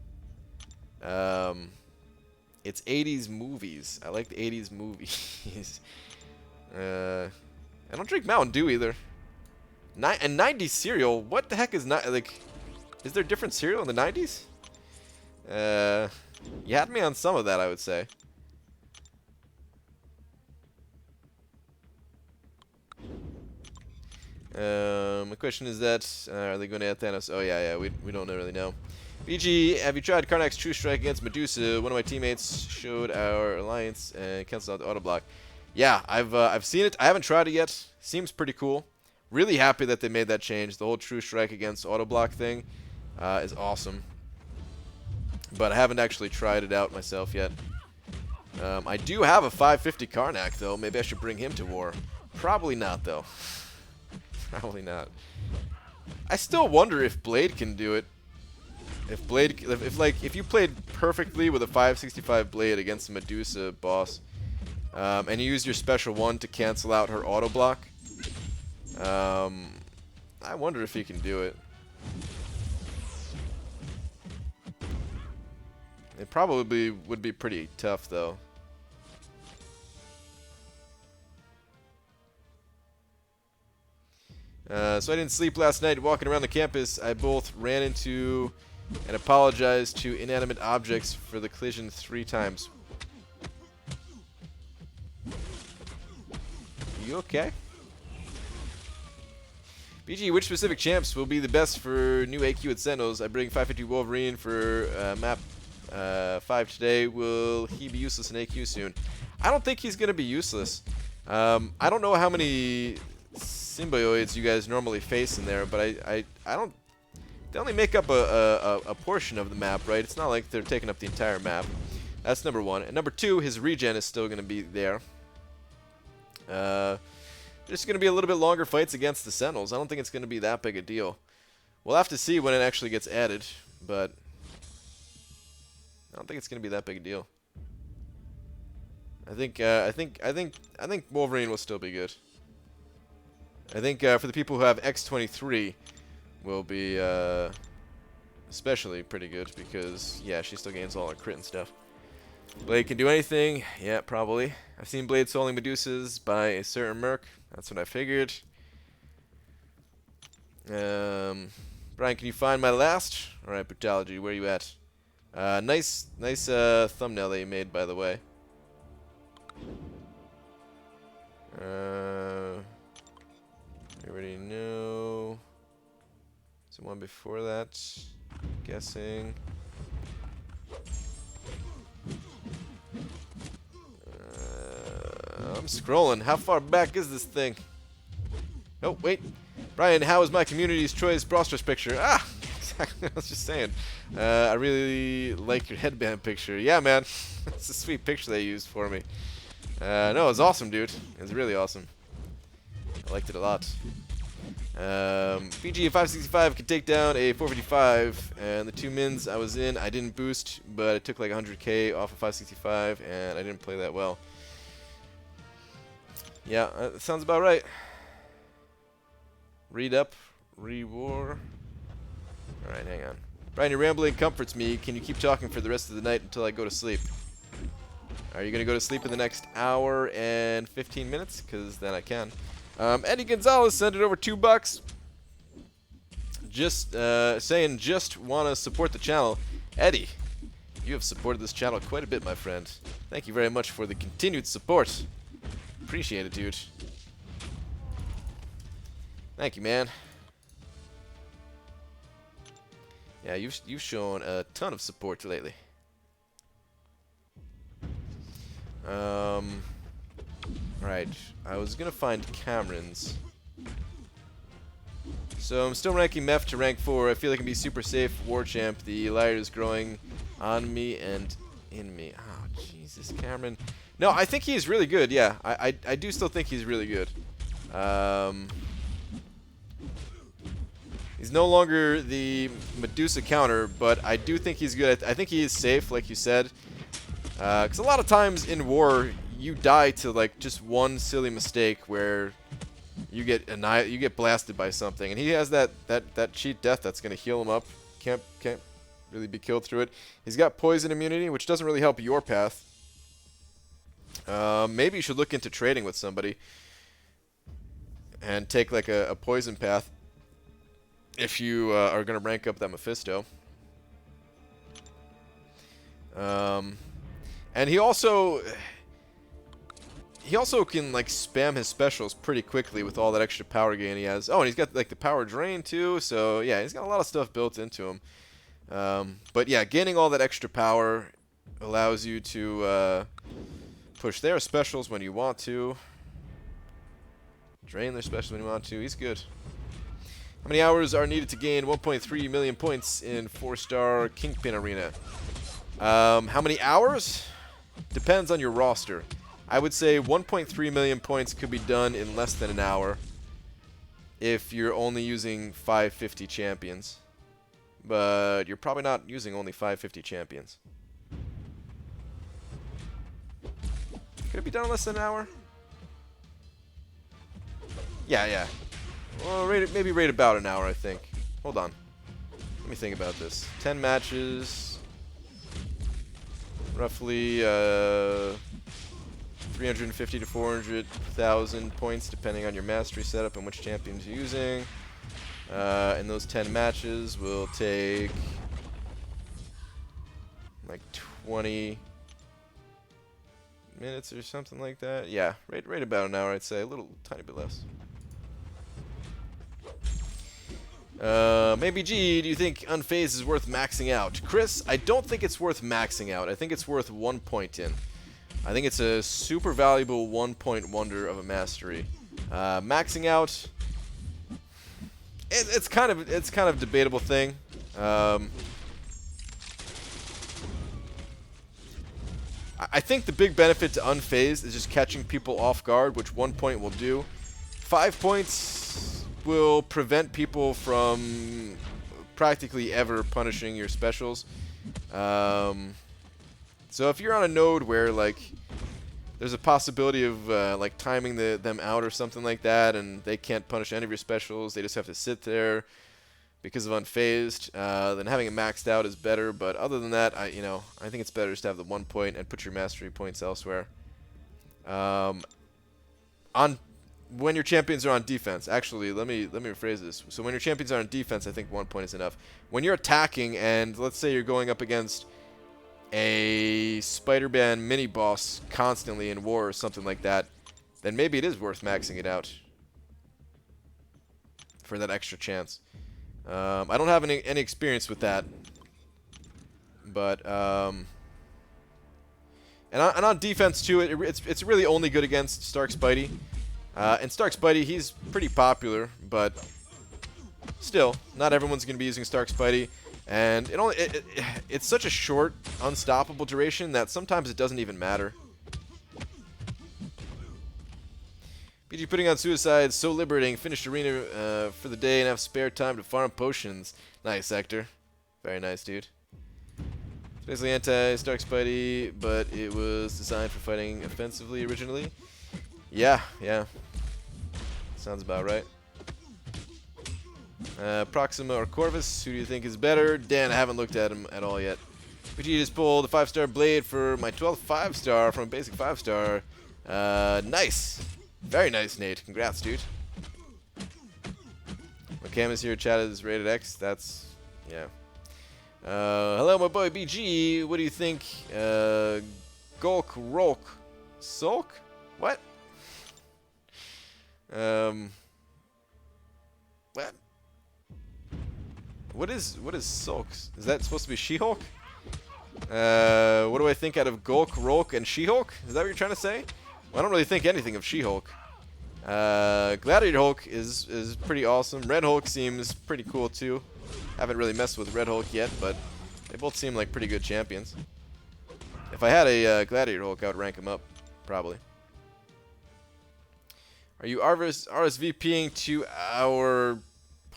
It's 80s movies. I like the 80s movies. I don't drink Mountain Dew either. And 90s cereal? What the heck is not like? Is there different cereal in the 90s? You had me on some of that, I would say. My question is that are they going to add Thanos? Oh yeah, we don't really know. BG, have you tried Karnak's True Strike against Medusa? One of my teammates showed our alliance and canceled out the auto block. Yeah, I've seen it. I haven't tried it yet. Seems pretty cool. Really happy that they made that change. The whole True Strike against auto block thing is awesome. But I haven't actually tried it out myself yet. I do have a 550 Karnak though. Maybe I should bring him to war. Probably not though. Probably not. I still wonder if Blade can do it. If you played perfectly with a 565 Blade against a Medusa boss, and you use your special one to cancel out her auto block, I wonder if he can do it. It probably would be pretty tough though. So I didn't sleep last night walking around the campus. I both ran into and apologized to inanimate objects for the collision 3 times. You okay? BG, which specific champs will be the best for new AQ at Sentinels? I bring 550 Wolverine for map 5 today. Will he be useless in AQ soon? I don't think he's going to be useless. I don't know how many symbiotes you guys normally face in there, but I don't. They only make up a portion of the map, right? It's not like they're taking up the entire map. That's number 1. And number 2, his regen is still going to be there. There's going to be a little bit longer fights against the Sentinels. I don't think it's going to be that big a deal. We'll have to see when it actually gets added, but I don't think it's going to be that big a deal. I think Wolverine will still be good. I think for the people who have X23 will be especially pretty good because, yeah, she still gains all her crit and stuff. Blade can do anything. Yeah, probably. I've seen Blade soloing Medusas by a certain Merc. That's what I figured. Brian, can you find my last? Alright, Brutality, where are you at? Nice thumbnail that you made, by the way. I already know. Is there one before that? Guessing. I'm scrolling. How far back is this thing? Oh, wait. Brian, how is my community's choice Brosters picture? Ah! Exactly what I was just saying. I really like your headband picture. Yeah, man. It's a sweet picture they used for me. No, it was awesome, dude. It was really awesome. I liked it a lot. BG 565 could take down a 455, and the 2 mins I was in, I didn't boost, but it took like 100k off of 565, and I didn't play that well. Yeah, that sounds about right. Read up, re-war. Alright, hang on. Brian, your rambling comforts me. Can you keep talking for the rest of the night until I go to sleep? Are you going to go to sleep in the next hour and 15 minutes? Because then I can. Eddie Gonzalez sent it over $2. Just saying, just want to support the channel. Eddie, you have supported this channel quite a bit, my friend. Thank you very much for the continued support. Appreciate it, dude. Thank you, man. Yeah, you've shown a ton of support lately. Alright, I was gonna find Cameron's. So I'm still ranking Meph to rank 4. I feel I can be super safe war champ. The liar is growing on me and in me. Oh, Jesus, Cameron. No, I think he's really good, yeah. I do still think he's really good. He's no longer the Medusa counter, but I do think he's good. I think he is safe, like you said. Because a lot of times in war, you die to like just one silly mistake where you get blasted by something, and he has that cheat death that's gonna heal him up. Can't really be killed through it. He's got poison immunity, which doesn't really help your path. Maybe you should look into trading with somebody and take like a poison path if you are gonna rank up that Mephisto. And he also can like spam his specials pretty quickly with all that extra power gain he has. Oh, and he's got like the power drain too. So yeah, he's got a lot of stuff built into him. But yeah, gaining all that extra power allows you to push their specials when you want to. Drain their specials when you want to. He's good. How many hours are needed to gain 1.3 million points in 4-star Kingpin Arena? How many hours? Depends on your roster. I would say 1.3 million points could be done in less than an hour if you're only using 550 champions. But you're probably not using only 550 champions. Could it be done in less than an hour? Yeah. Well, maybe rate about an hour, I think. Hold on. Let me think about this. 10 matches. Roughly 350 to 400,000 points, depending on your mastery setup and which champions you're using. And those 10 matches will take like 20 minutes or something like that. Yeah, rate about an hour, I'd say. A tiny bit less. Maybe G, do you think Unfazed is worth maxing out? Chris, I don't think it's worth maxing out. I think it's worth 1 point in. I think it's a super valuable 1-point wonder of a mastery. Maxing out, it's kind of a debatable thing. I think the big benefit to Unfazed is just catching people off guard, which 1 point will do. 5 points will prevent people from practically ever punishing your specials. So if you're on a node where like there's a possibility of like timing them out or something like that, and they can't punish any of your specials, they just have to sit there because of Unfazed, then having it maxed out is better. But other than that, I think it's better just to have the 1 point and put your mastery points elsewhere. When your champions are on defense, actually, let me rephrase this. So when your champions are on defense, I think 1 point is enough. When you're attacking, and let's say you're going up against a Spider-Man mini-boss constantly in war or something like that, then maybe it is worth maxing it out for that extra chance. I don't have any experience with that, but and on defense too, it's really only good against Stark Spidey. And Stark Spidey, he's pretty popular, but still, not everyone's going to be using Stark Spidey. And it's such a short, unstoppable duration that sometimes it doesn't even matter. BG putting on Suicide, so liberating. Finished arena for the day and have spare time to farm potions. Nice, Hector. Very nice, dude. It's basically anti-Stark Spidey, but it was designed for fighting offensively originally. Yeah. Sounds about right. Proxima or Corvus, who do you think is better? Dan, I haven't looked at him at all yet. BG just pulled a 5-star blade for my 12th 5-star from a basic 5-star. Nice. Very nice, Nate. Congrats, dude. My cam is here. Chat is rated X. That's, yeah. Hello, my boy BG. What do you think? Gulk Rolk. Sulk? What? What? What is Sulks? Is that supposed to be She-Hulk? What do I think out of Gulk, Rolk, and She-Hulk? Is that what you're trying to say? Well, I don't really think anything of She-Hulk. Gladiator Hulk is pretty awesome. Red Hulk seems pretty cool too. Haven't really messed with Red Hulk yet, but they both seem like pretty good champions. If I had a Gladiator Hulk, I would rank him up, probably. Are you RSVPing to our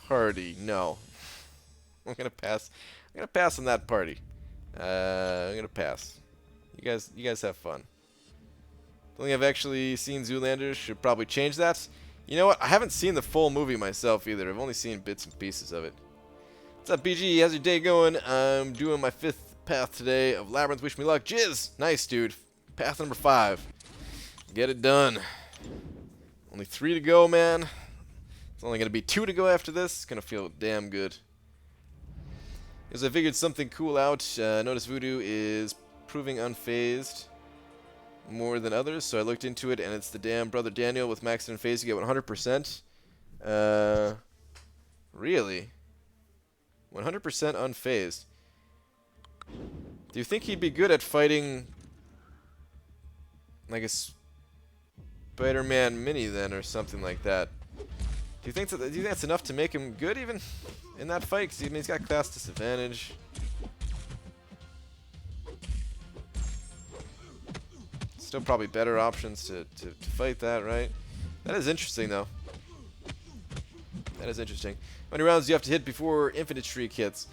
party. No. I'm gonna pass. I'm gonna pass on that party. I'm gonna pass. You guys have fun. Don't think I've actually seen Zoolander. Should probably change that. You know what? I haven't seen the full movie myself either. I've only seen bits and pieces of it. What's up, BG? How's your day going? I'm doing my 5th path today of Labyrinth. Wish me luck. Jizz! Nice, dude. Path number 5. Get it done. Only 3 to go, man. It's only going to be 2 to go after this. It's going to feel damn good. Because I figured something cool out. Notice Voodoo is proving unfazed more than others, so I looked into it, and it's the damn Brother Daniel with maxed unfazed. You get 100%. Really? 100% unfazed. Do you think he'd be good at fighting like a Spider-Man mini then, or something like that? Do you think that's enough to make him good even in that fight? Because he's got class disadvantage. Still probably better options to fight that, right? That is interesting, though. That is interesting. How many rounds do you have to hit before Infinite Streak hits?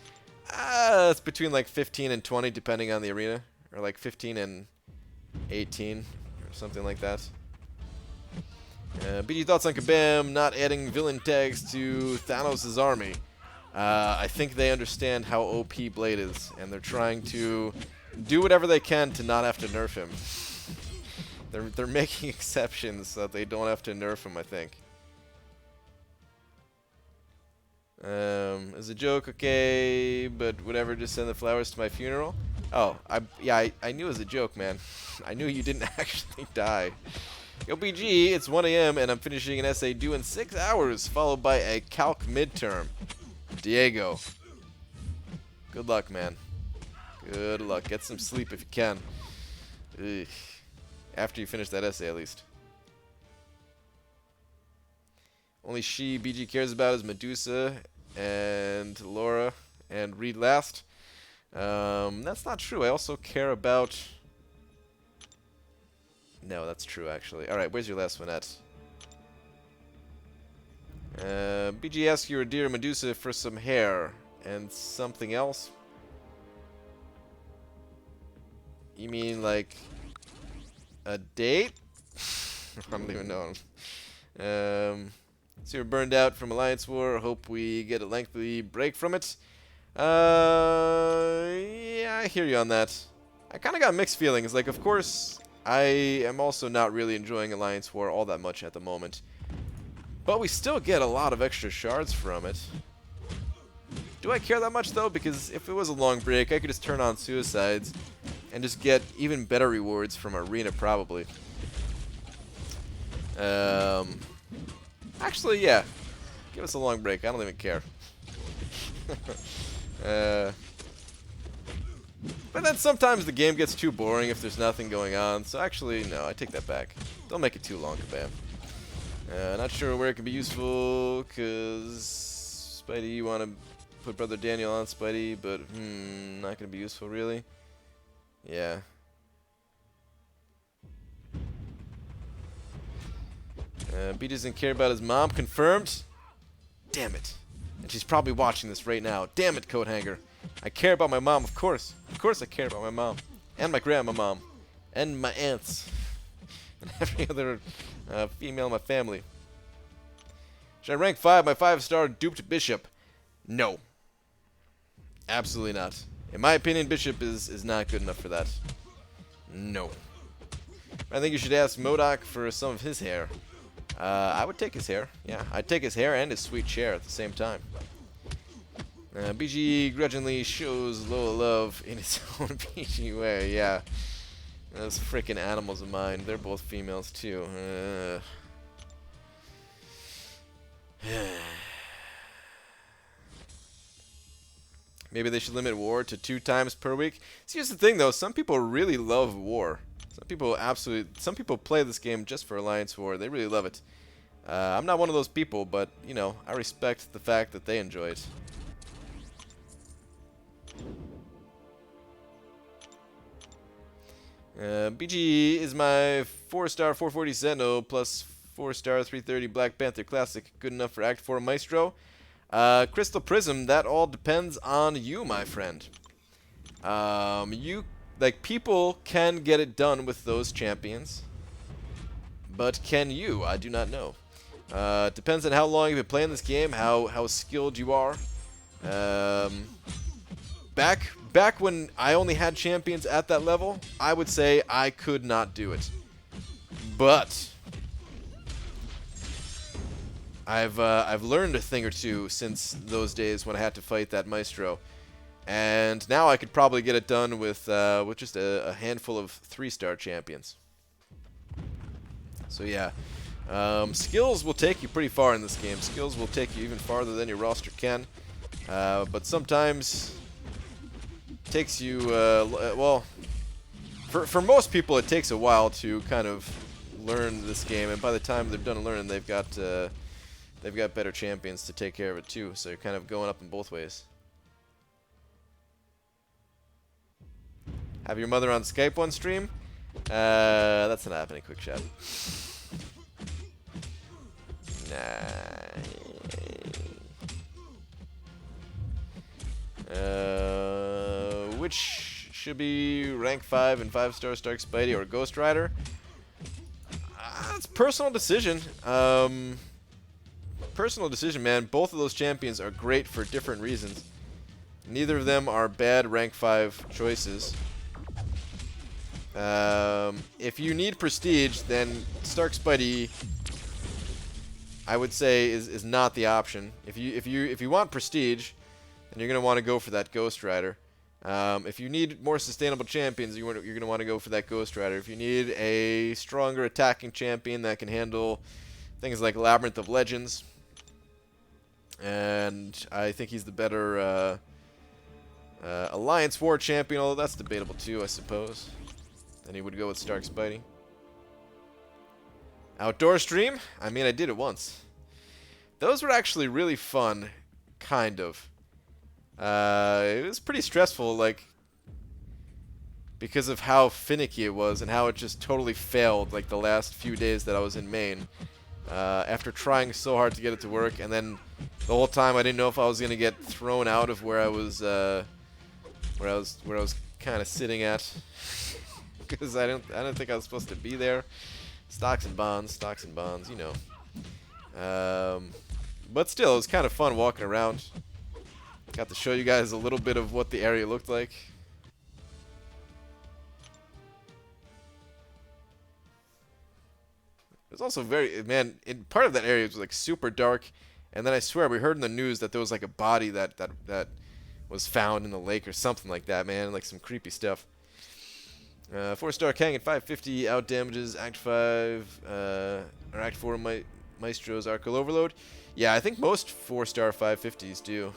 It's between like 15 and 20, depending on the arena. Or like 15 and 18, or something like that. BG thoughts on Kabam not adding villain tags to Thanos' army. I think they understand how OP Blade is, and they're trying to do whatever they can to not have to nerf him. They're making exceptions so that they don't have to nerf him, I think. As a joke, okay, but whatever, just send the flowers to my funeral. Oh, I knew it was a joke, man. I knew you didn't actually die. Yo, BG, it's 1 a.m. and I'm finishing an essay due in 6 hours, followed by a calc midterm. Diego. Good luck, man. Good luck. Get some sleep if you can. Ugh. After you finish that essay, at least. Only BG cares about is Medusa and Laura and Reed last. That's not true. I also care about... No, that's true, actually. Alright, where's your last one at? BG asks your dear Medusa for some hair and something else. You mean, like... a date? I don't even know. So you're burned out from Alliance War. Hope we get a lengthy break from it. Yeah, I hear you on that. I kind of got mixed feelings. Like, of course, I am also not really enjoying Alliance War all that much at the moment. But we still get a lot of extra shards from it. Do I care that much, though? Because if it was a long break, I could just turn on Suicides and just get even better rewards from Arena, probably. Actually, yeah. Give us a long break. I don't even care. But then sometimes the game gets too boring if there's nothing going on. So actually, no, I take that back. Don't make it too long, Kabam. Not sure where it can be useful, because Spidey, you want to put Brother Daniel on Spidey, but not going to be useful, really. Yeah. B doesn't care about his mom. Confirmed. Damn it. And she's probably watching this right now. Damn it, Coathanger. I care about my mom, of course. Of course I care about my mom. And my grandma mom. And my aunts. And every other female in my family. Should I rank 5 my 5-star duped bishop? No. Absolutely not. In my opinion, bishop is not good enough for that. No. I think you should ask MODOK for some of his hair. I would take his hair. Yeah, I'd take his hair and his sweet chair at the same time. BG grudgingly shows Lola love in his own BG way. Yeah. Those freaking animals of mine. They're both females, too. Maybe they should limit war to 2 times per week. See, here's the thing, though. Some people really love war. Some people play this game just for Alliance War. They really love it. I'm not one of those people, but, you know, I respect the fact that they enjoy it. BG is my 4-star 440 Sentinel plus 4-star 330 Black Panther Classic. Good enough for Act 4 Maestro? Crystal Prism, that all depends on you, my friend. People can get it done with those champions, but can you? I do not know. Depends on how long you've been playing this game, how skilled you are. Back when I only had champions at that level, I would say I could not do it. But I've learned a thing or two since those days when I had to fight that Maestro, and now I could probably get it done with just a handful of 3-star champions. So yeah, skills will take you pretty far in this game. Skills will take you even farther than your roster can, but sometimes it takes you well. For most people, it takes a while to kind of learn this game, and by the time they're done learning, they've got better champions to take care of it too. So you're kind of going up in both ways. Have your mother on Skype one stream? That's not happening. Quick shot. Nah. Which should be rank 5 and 5-star Stark Spidey or Ghost Rider? It's personal decision. Personal decision, man. Both of those champions are great for different reasons. Neither of them are bad rank 5 choices. If you need prestige, then Stark Spidey, I would say, is not the option. If you want prestige, then you're gonna want to go for that Ghost Rider. If you need more sustainable champions, you're gonna want to go for that Ghost Rider. If you need a stronger attacking champion that can handle things like Labyrinth of Legends, and I think he's the better Alliance War champion, although that's debatable too, I suppose. Then he would go with Stark Spidey. Outdoor stream? I mean, I did it once. Those were actually really fun, kind of. It was pretty stressful, like, because of how finicky it was and how it just totally failed, like, the last few days that I was in Maine. After trying so hard to get it to work, and then the whole time I didn't know if I was gonna get thrown out of where I was kind of sitting at, because I don't think I was supposed to be there. Stocks and bonds, you know. But still, it was kind of fun walking around. Got to show you guys a little bit of what the area looked like. It was also very, man, part of that area was like super dark, and then I swear we heard in the news that there was like a body that was found in the lake or something like that, man, like some creepy stuff. 4-star Kang at 550 out damages Act 5 or Act 4 Maestro's Arcal Overload. Yeah, I think most 4-star 550s do.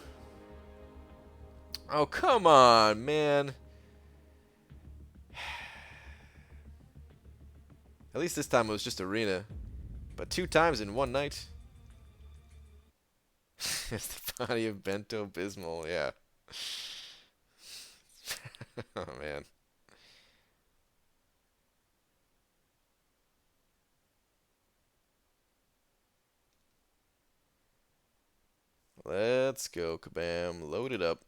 Oh, come on, man. At least this time it was just arena. But 2 times in one night. It's the body of Bento Bismol, yeah. Oh, man. Let's go, Kabam. Load it up.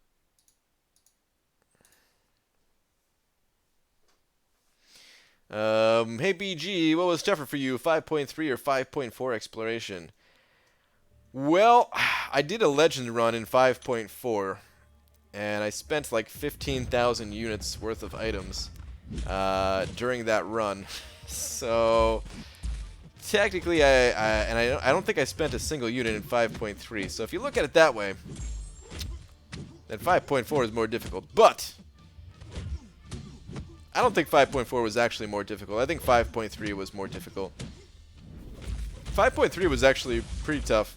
Hey BG, what was tougher for you, 5.3 or 5.4 exploration? Well, I did a legend run in 5.4, and I spent like 15,000 units worth of items during that run. So technically, I don't think I spent a single unit in 5.3. So if you look at it that way, then 5.4 is more difficult. But I don't think 5.4 was actually more difficult. I think 5.3 was more difficult. 5.3 was actually pretty tough.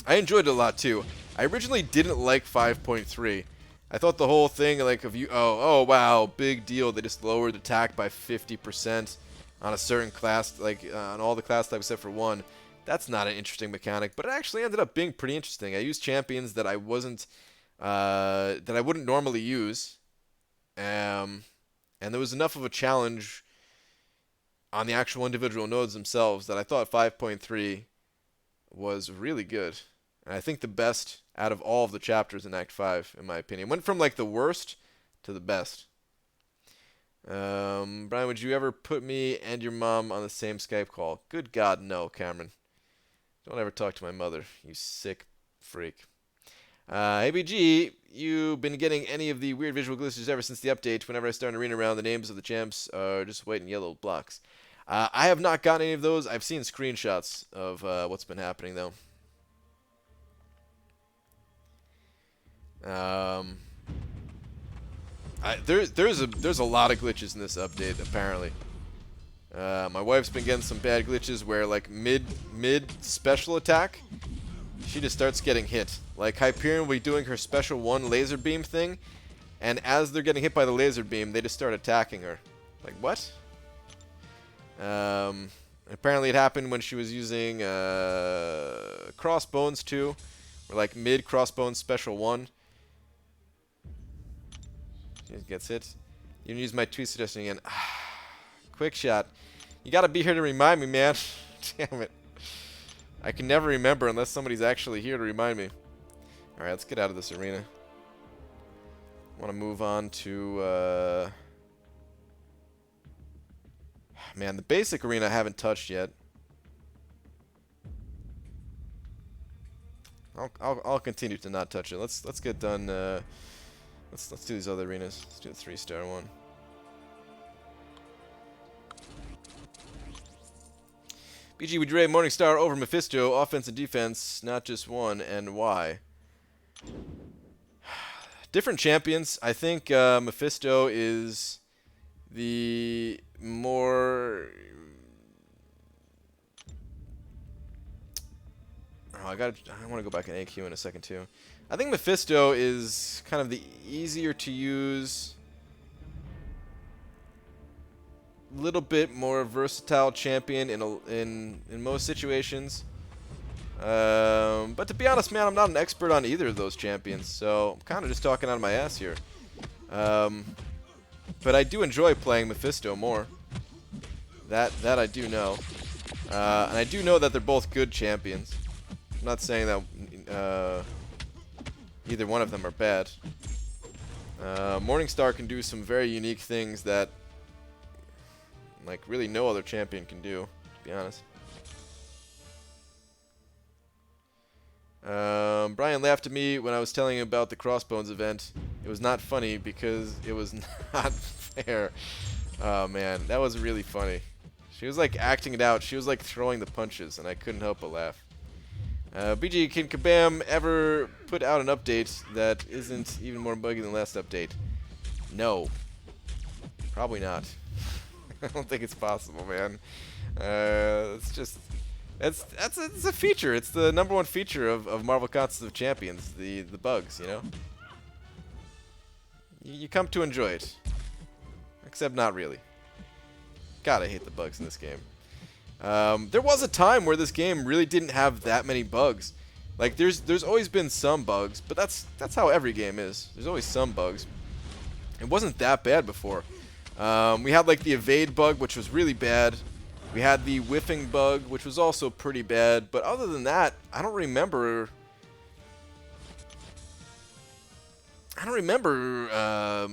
I enjoyed it a lot too. I originally didn't like 5.3. I thought the whole thing, like, of you, oh wow, big deal. They just lowered attack by 50% on a certain class, like on all the class types except for one. That's not an interesting mechanic, but it actually ended up being pretty interesting. I used champions that I wouldn't normally use. And there was enough of a challenge on the actual individual nodes themselves that I thought 5.3 was really good. And I think the best out of all of the chapters in Act 5, in my opinion. Went from like the worst to the best. Brian, would you ever put me and your mom on the same Skype call? Good God, no, Cameron. Don't ever talk to my mother, you sick freak. ABG, you been getting any of the weird visual glitches ever since the update? Whenever I start an arena round, the names of the champs are just white and yellow blocks. I have not gotten any of those. I've seen screenshots of what's been happening, though. There's a lot of glitches in this update, apparently. My wife's been getting some bad glitches where, like, mid special attack, she just starts getting hit. Like, Hyperion will be doing her special 1 laser beam thing, and as they're getting hit by the laser beam, they just start attacking her. Like, what? Apparently it happened when she was using Crossbones too, or like mid Crossbones special 1. She gets hit. You can use my tweet suggestion again. Quick shot. You gotta be here to remind me, man. Damn it. I can never remember unless somebody's actually here to remind me. Alright, let's get out of this arena. I want to move on to... Man, the basic arena I haven't touched yet. I'll continue to not touch it. Let's get done. Let's do these other arenas. Let's do the 3-star one. BG, would you rate Morningstar over Mephisto, offense and defense, not just one, and why? Different champions. I think Mephisto is the more... Oh, I want to go back and AQ in a second too. I think Mephisto is kind of the easier to use, little bit more versatile champion in most situations. But to be honest, man, I'm not an expert on either of those champions, so I'm kind of just talking out of my ass here. But I do enjoy playing Mephisto more. That I do know. And I do know that they're both good champions. I'm not saying that either one of them are bad. Morningstar can do some very unique things that, like, really no other champion can do, to be honest. Brian laughed at me when I was telling him about the Crossbones event. It was not funny because it was not fair. Oh man, that was really funny. She was like acting it out. She was like throwing the punches, and I couldn't help but laugh. BG, can Kabam ever put out an update that isn't even more buggy than the last update? No. Probably not. I don't think it's possible, man. It's just... It's a feature. It's the #1 feature of Marvel Contest of Champions, the bugs, you know? You come to enjoy it. Except not really. God, I hate the bugs in this game. There was a time where this game really didn't have that many bugs. Like, there's always been some bugs, but that's how every game is. There's always some bugs. It wasn't that bad before. We had, like, the evade bug, which was really bad. We had the whiffing bug, which was also pretty bad. But other than that, I don't remember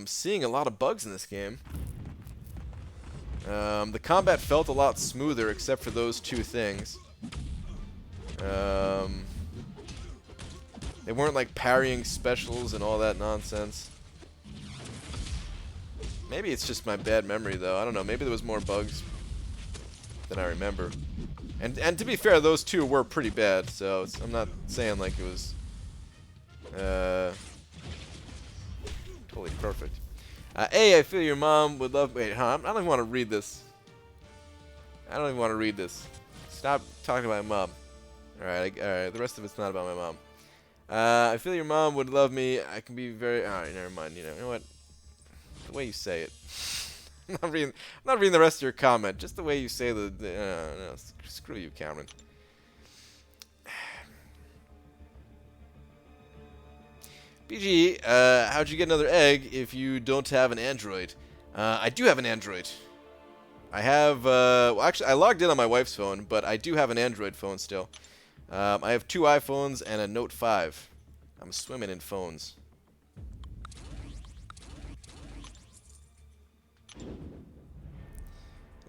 seeing a lot of bugs in this game. The combat felt a lot smoother, except for those two things. They weren't like parrying specials and all that nonsense. Maybe it's just my bad memory, though. I don't know. Maybe there was more bugs than I remember. And to be fair, those two were pretty bad, so I'm not saying like it was totally perfect. Hey, I feel your mom would love... Wait, I don't even want to read this. I don't even want to read this. Stop talking about my mom. Alright, the rest of it's not about my mom. I feel your mom would love me. I can be very... Alright, never mind. You know what? The way you say it. I'm not reading the rest of your comment. Just the way you say no, screw you, Cameron. BG, how'd you get another egg if you don't have an Android? I do have an Android. I have, well, actually, I logged in on my wife's phone, but I do have an Android phone still. I have 2 iPhones and a Note 5. I'm swimming in phones.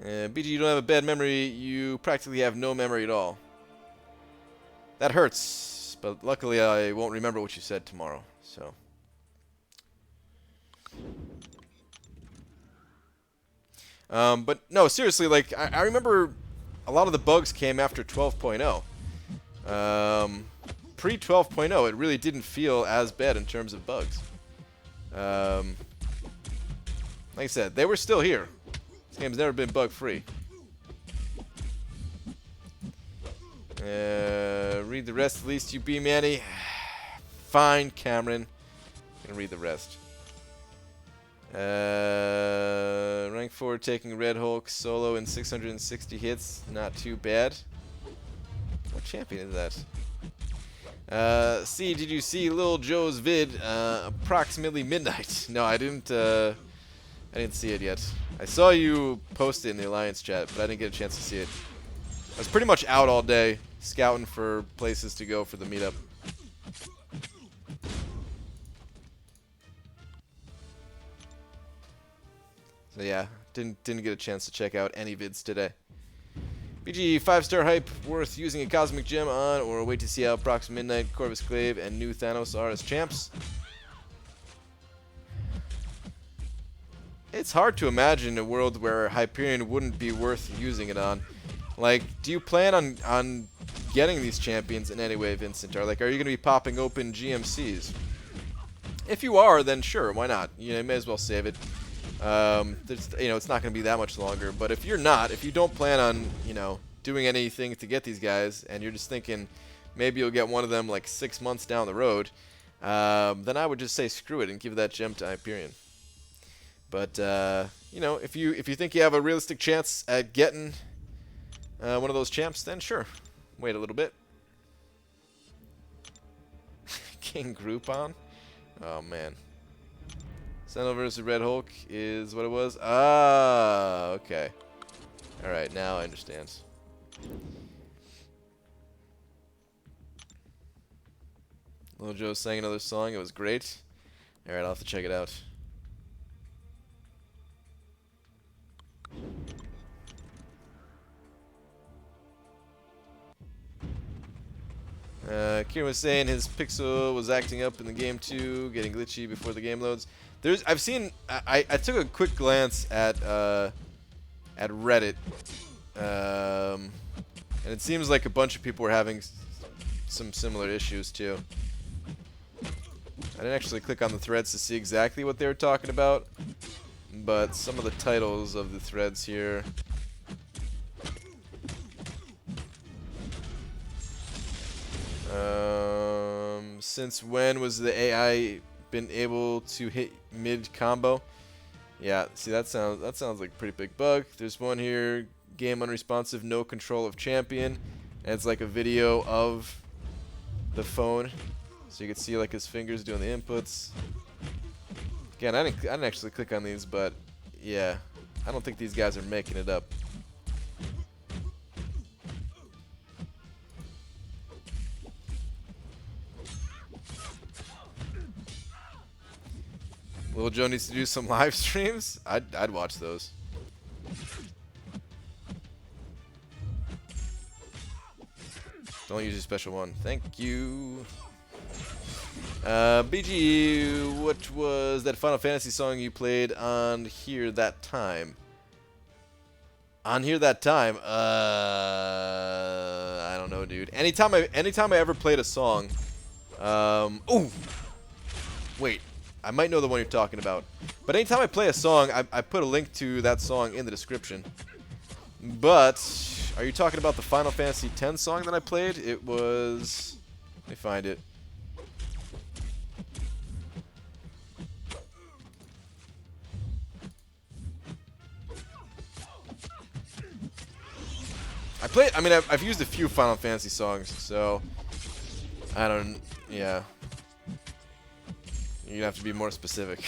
BG, you don't have a bad memory. You practically have no memory at all. That hurts, but luckily I won't remember what you said tomorrow, so. But no, seriously, like, I remember a lot of the bugs came after 12.0. Pre 12.0, it really didn't feel as bad in terms of bugs. Like I said, they were still here. This game's never been bug-free. Read the rest, at least you be Manny. Fine, Cameron. I'm gonna read the rest. Rank 4 taking Red Hulk solo in 660 hits. Not too bad. What champion is that? See, did you see Lil Joe's vid? Approximately midnight. No, I didn't see it yet. I saw you post it in the Alliance chat, but I didn't get a chance to see it. I was pretty much out all day, scouting for places to go for the meetup. So yeah, didn't get a chance to check out any vids today. BG 5-star hype worth using a cosmic gem on, or wait to see how Prox Midnight, Corvus Clave, and new Thanos are as champs. It's hard to imagine a world where Hyperion wouldn't be worth using it on. Like, do you plan on getting these champions in any way, Vincent? Or like, are you going to be popping open GMCs? If you are, then sure, why not? You may as well save it. It's not going to be that much longer. But if you're not, if you don't plan on, doing anything to get these guys, and you're just thinking maybe you'll get one of them like 6 months down the road, then I would just say screw it and give that gem to Hyperion. But if you think you have a realistic chance at getting one of those champs, then sure, wait a little bit. King Groupon? Oh man. Sentinel versus Red Hulk is what it was? Ah, okay. Alright, now I understand. Lil Joe sang another song, it was great. Alright, I'll have to check it out. Kieran was saying his pixel was acting up in the game too, getting glitchy before the game loads. I've seen. I took a quick glance at Reddit, and it seems like a bunch of people were having some similar issues too. I didn't actually click on the threads to see exactly what they were talking about, but some of the titles of the threads here. Since when was the AI been able to hit mid combo? Yeah, see that sounds like a pretty big bug. There's one here, game unresponsive, no control of champion, and it's like a video of the phone, so you can see like his fingers doing the inputs. Again, I didn't actually click on these, but yeah, I don't think these guys are making it up. Lil Joe needs to do some live streams. I'd watch those. Don't use your special one. Thank you. BG, what was that Final Fantasy song you played on Here That Time? On Here That Time? I don't know, dude. Anytime I ever played a song, ooh, wait. I might know the one you're talking about. But anytime I play a song, I put a link to that song in the description. But, are you talking about the Final Fantasy X song that I played? It was... Let me find it. I've used a few Final Fantasy songs, so... yeah. You're going to have to be more specific.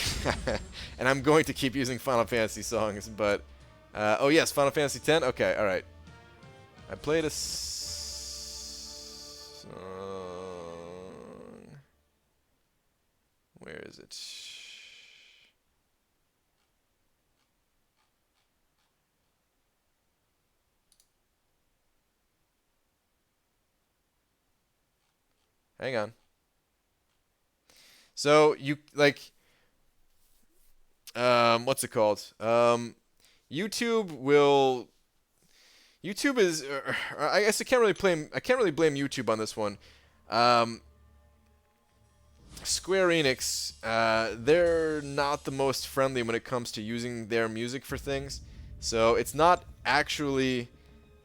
And I'm going to keep using Final Fantasy songs, but... oh yes, Final Fantasy X? Okay, alright. I played a... Song. Where is it? Hang on. So you like what's it called? YouTube will YouTube is I guess I can't really blame YouTube on this one. Square Enix, they're not the most friendly when it comes to using their music for things. So it's not actually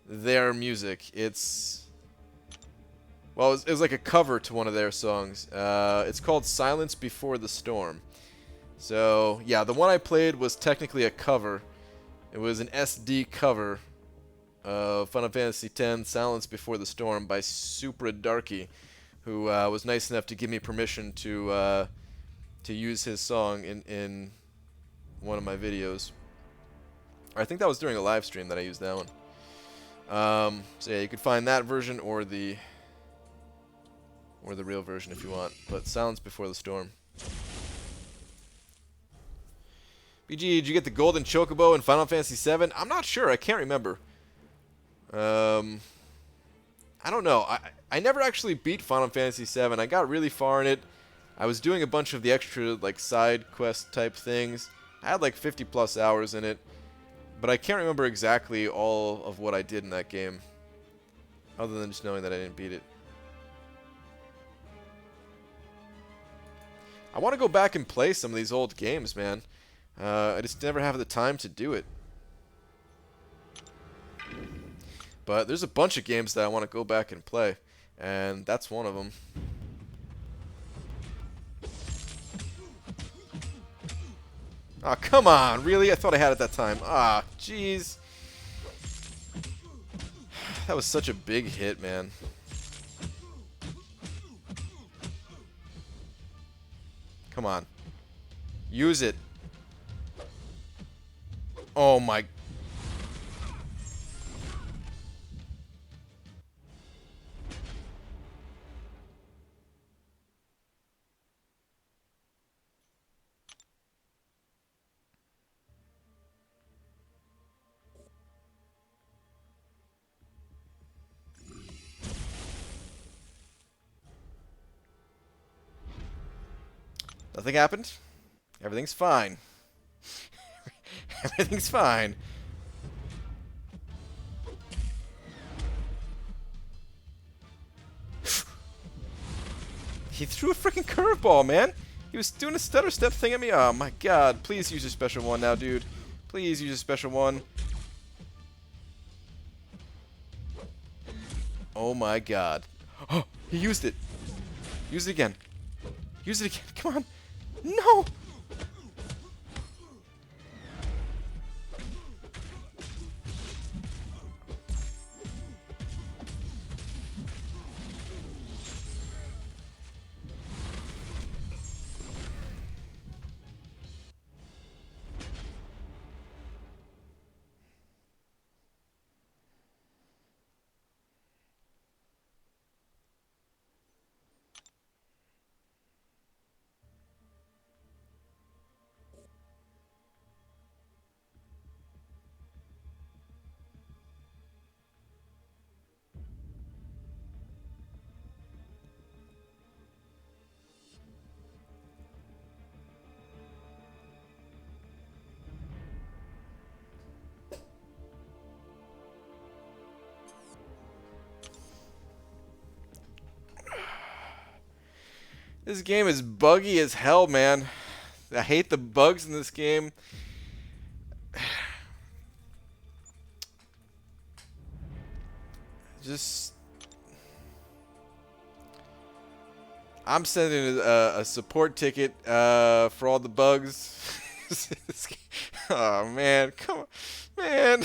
their music. Well, it was like a cover to one of their songs. It's called Silence Before the Storm. So, yeah, the one I played was technically a cover. It was an SD cover of Final Fantasy X Silence Before the Storm by Supra Darky, who was nice enough to give me permission to use his song in one of my videos. I think that was during a live stream that I used that one. So yeah, you can find that version or the real version if you want. But Silence Before the Storm. BG, did you get the golden chocobo in Final Fantasy VII? I'm not sure. I can't remember. I don't know. I never actually beat Final Fantasy VII. I got really far in it. I was doing a bunch of the extra like side quest type things. I had like 50 plus hours in it. But I can't remember exactly all of what I did in that game. Other than just knowing that I didn't beat it. I want to go back and play some of these old games, man. I just never have the time to do it. But there's a bunch of games that I want to go back and play. And that's one of them. Ah, come on. Really? I thought I had it that time. Ah, jeez. That was such a big hit, man. Come on. Use it. Oh my. Nothing happened. Everything's fine. Everything's fine. He threw a freaking curveball, man. He was doing a stutter step thing at me. Oh my god. Please use your special one now, dude. Please use your special one. Oh my god. Oh, he used it. Use it again. Use it again. Come on. No! This game is buggy as hell, man. I hate the bugs in this game. Just... I'm sending a support ticket for all the bugs. Oh, man. Come on. Man.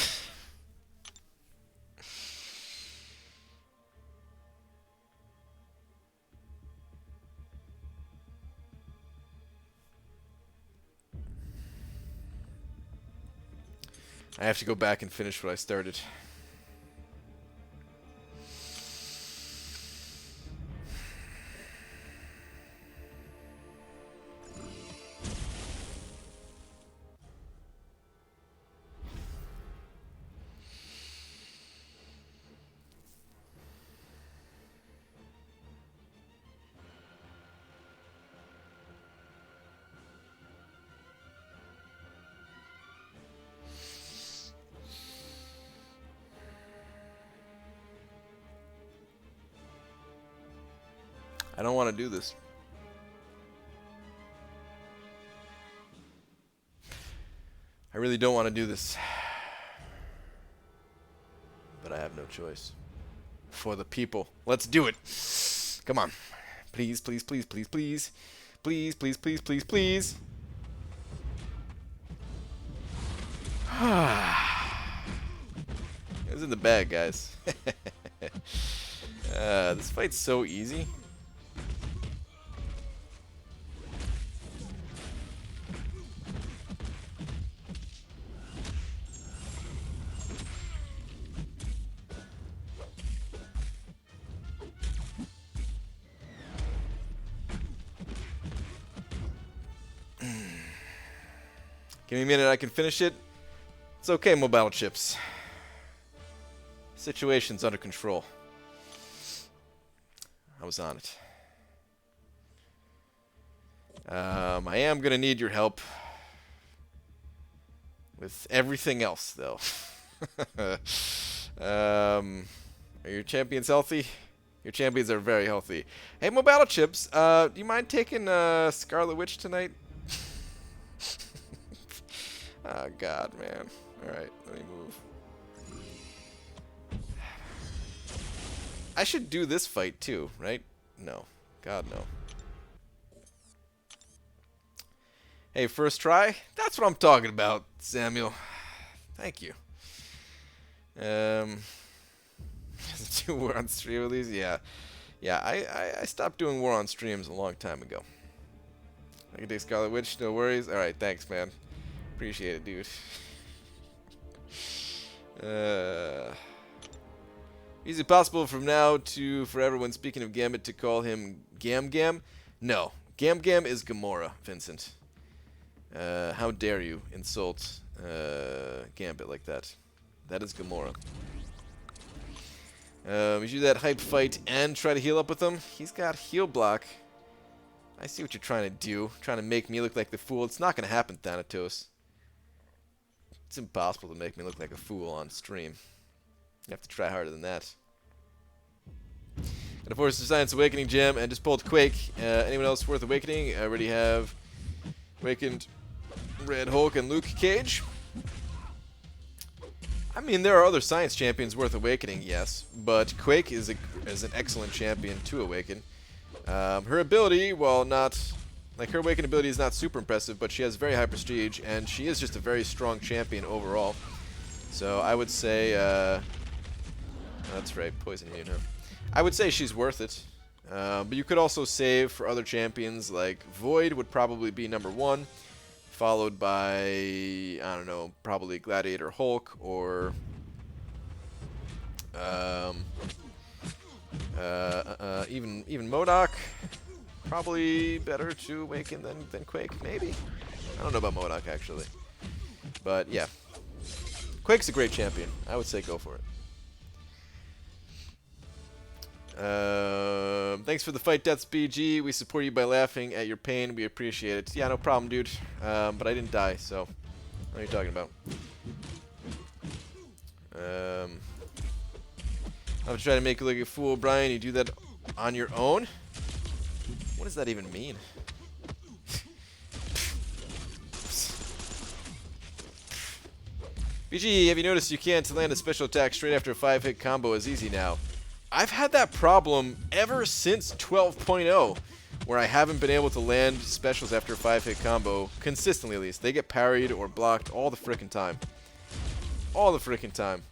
I have to go back and finish what I started. I don't want to do this. I really don't want to do this. But I have no choice. For the people. Let's do it. Come on. Please, please, please, please, please. Please, please, please, please, please. It was in the bag, guys. This fight's so easy. Give me a minute, I can finish it. It's okay, mobile chips. Situation's under control. I was on it. I am gonna need your help with everything else, though. Are your champions healthy? Your champions are very healthy. Hey, mobile chips. Do you mind taking Scarlet Witch tonight? Oh, God, man. Alright, let me move. I should do this fight, too, right? No. God, no. Hey, first try? That's what I'm talking about, Samuel. Thank you. Do War on stream at least? Yeah. Yeah, I stopped doing War on streams a long time ago. I can take Scarlet Witch, no worries. Alright, thanks, man. Appreciate it, dude. Is it possible from now to forever, when speaking of Gambit, to call him Gam Gam? No. Gam Gam is Gamora, Vincent. How dare you insult Gambit like that? That is Gamora. You do that hype fight and try to heal up with him? He's got heal block. I see what you're trying to do. Trying to make me look like the fool. It's not going to happen, Thanatos. It's impossible to make me look like a fool on stream. You have to try harder than that. And of course, the Science Awakening gem, and just pulled Quake. Anyone else worth awakening? I already have awakened Red Hulk and Luke Cage. I mean, there are other Science Champions worth awakening, yes, but Quake is an excellent champion to awaken. Her ability, while not... Like, her awakened ability is not super impressive, but she has very high prestige, and she is just a very strong champion overall. So I would say... that's right, Poison Immune, huh? I would say she's worth it. But you could also save for other champions, like Void would probably be #1, followed by, I don't know, probably Gladiator Hulk, or... even MODOK. Probably better to awaken than Quake, maybe? I don't know about MODOK, actually. But, yeah. Quake's a great champion. I would say go for it. Thanks for the fight, Deaths BG. We support you by laughing at your pain. We appreciate it. Yeah, no problem, dude. But I didn't die, so... What are you talking about? I'm trying to make you look like a fool, Brian. You do that on your own? What does that even mean? BG, have you noticed you can't land a special attack straight after a 5-hit combo as easy now? I've had that problem ever since 12.0, where I haven't been able to land specials after a 5-hit combo, consistently at least. They get parried or blocked all the frickin' time. All the frickin' time.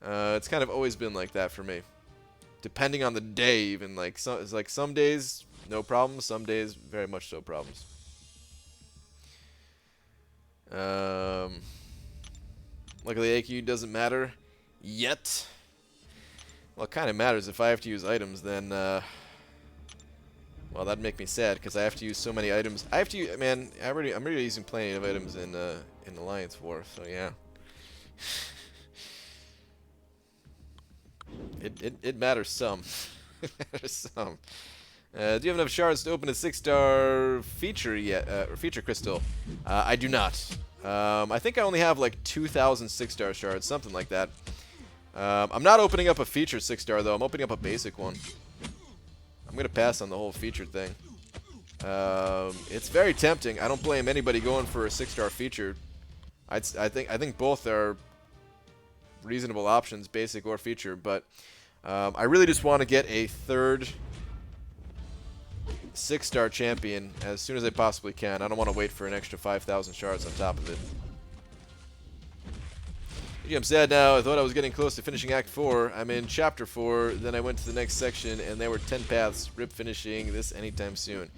It's kind of always been like that for me. Depending on the day, even. Like, it's like some days, no problems. Some days, very much so problems. Luckily, AQ doesn't matter yet. Well, it kind of matters. If I have to use items, then, well, that'd make me sad, because I have to use so many items. I have to use, man, I'm already using plenty of items in Alliance War, so yeah. It matters some. It matters some. Do you have enough shards to open a 6-star feature yet? Feature crystal? I do not. I think I only have like 2,000 6-star shards, something like that. I'm not opening up a feature 6-star though. I'm opening up a basic one. I'm gonna pass on the whole featured thing. It's very tempting. I don't blame anybody going for a 6-star featured. I think both are reasonable options, basic or feature, but I really just want to get a third 6-star champion as soon as I possibly can. I don't want to wait for an extra 5,000 shards on top of it. I'm sad now. I thought I was getting close to finishing Act 4. I'm in Chapter 4, then I went to the next section, and there were 10 paths. Rip finishing this anytime soon.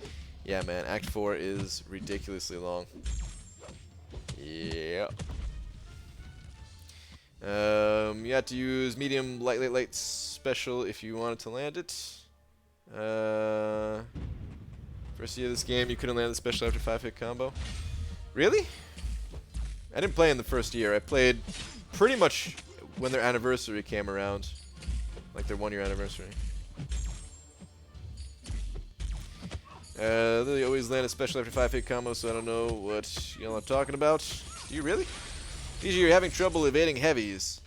Yeah, man, Act 4 is ridiculously long. Yeah. You had to use medium, light special if you wanted to land it. First year of this game, you couldn't land the special after 5-hit combo. Really? I didn't play in the first year. I played pretty much when their anniversary came around. Like their 1-year anniversary. They always land a special after 5-hit combo, so I don't know what y'all are talking about. Do you really? DJ, you're having trouble evading heavies.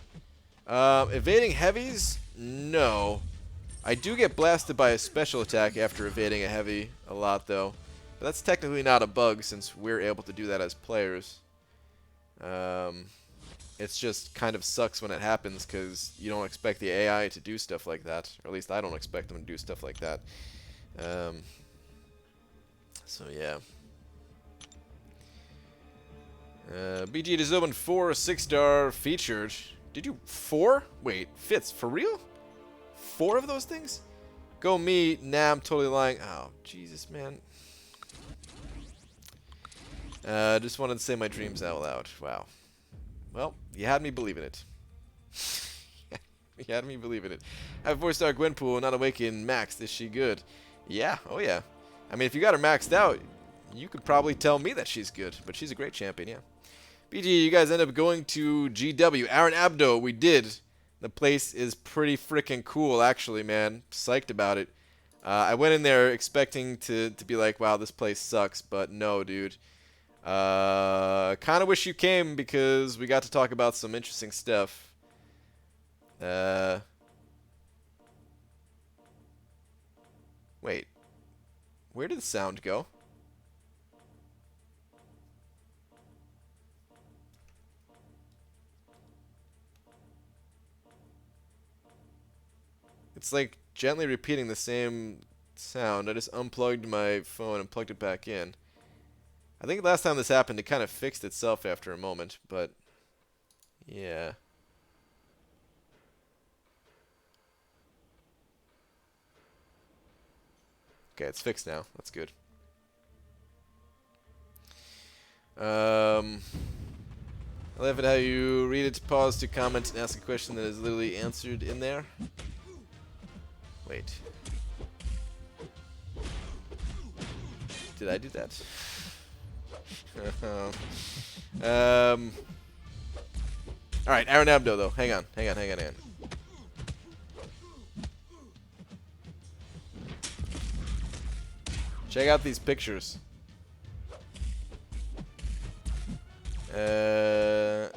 Evading heavies? No. I do get blasted by a special attack after evading a heavy a lot, though. But that's technically not a bug, since we're able to do that as players. It's just kind of sucks when it happens, because you don't expect the AI to do stuff like that. Or at least I don't expect them to do stuff like that. So, yeah. BG to Zobin 4 6-star featured. Did you 4? Wait, Fitz, for real? 4 of those things? Go me, nah, I'm totally lying. Oh, Jesus, man. Just wanted to say my dreams out loud. Wow. Well, you had me believing it. You had me believing it. I have a 4-star Gwenpool, not awaken, maxed. Is she good? Yeah, oh yeah. I mean, if you got her maxed out, you could probably tell me that she's good. But she's a great champion, yeah. BG, you guys end up going to GW. Aaron Abdo, we did. The place is pretty freaking cool, actually, man. Psyched about it. I went in there expecting to be like, wow, this place sucks. But no, dude. Kind of wish you came because we got to talk about some interesting stuff. Wait. Where did the sound go? It's like gently repeating the same sound. I just unplugged my phone and plugged it back in. I think last time this happened, it kind of fixed itself after a moment, but yeah. Okay, it's fixed now. That's good. I love it how you read it, pause to comment, and ask a question that is literally answered in there. Wait. Did I do that? Alright, Aaron Abdo, though. Hang on. Check out these pictures. I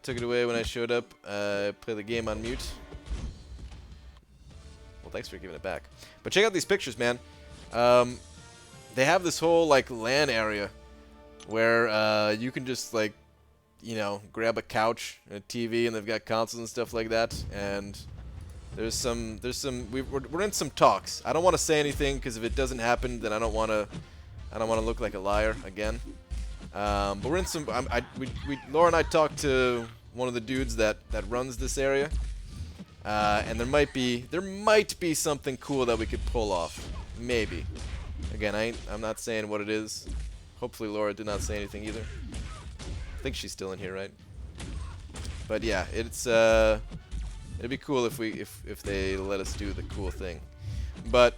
took it away when I showed up. Play the game on mute. Well, thanks for giving it back. But check out these pictures, man. They have this whole, like, LAN area where you can just, like, you know, grab a couch and a TV, and they've got consoles and stuff like that. And we're in some talks. I don't want to say anything because if it doesn't happen, then I don't want to look like a liar again. But we're in some. Laura and I talked to one of the dudes that runs this area, and there might be something cool that we could pull off. Maybe. Again, I'm not saying what it is. Hopefully, Laura did not say anything either. I think she's still in here, right? But yeah, it'd be cool if they let us do the cool thing. But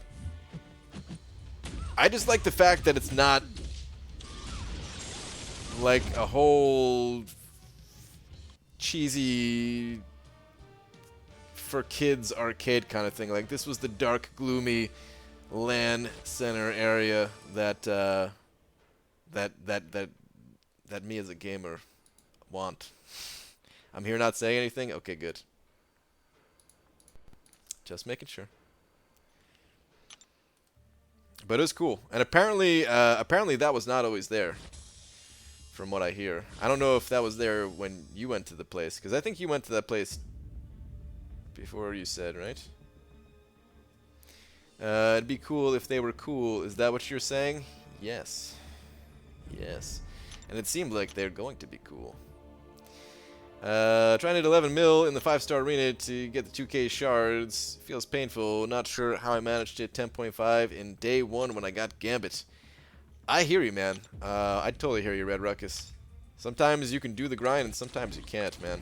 I just like the fact that it's not like a whole cheesy for kids arcade kind of thing. Like, this was the dark, gloomy LAN center area that me as a gamer want. I'm here not saying anything? Okay, good. Just making sure. But it was cool. And apparently that was not always there, from what I hear. I don't know if that was there when you went to the place, because I think you went to that place before you said, right? It'd be cool if they were cool. Is that what you're saying? Yes. Yes. And it seemed like they're going to be cool. Trying to hit 11 mil in the 5-star arena to get the 2K shards. Feels painful. Not sure how I managed to hit 10.5 in day 1 when I got Gambit. I hear you, man. I totally hear you, Red Ruckus. Sometimes you can do the grind and sometimes you can't, man.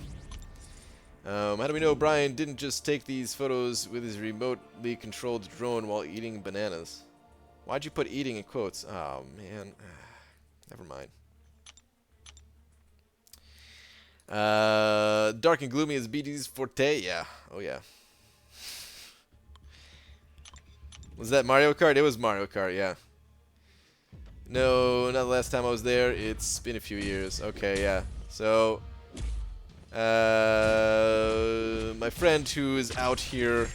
How do we know Brian didn't just take these photos with his remotely controlled drone while eating bananas? Why'd you put eating in quotes? Oh, man. Never mind. Dark and gloomy is BD's forte? Yeah. Oh, yeah. Was that Mario Kart? It was Mario Kart, yeah. No, not the last time I was there. It's been a few years. Okay, yeah. So, my friend who is out here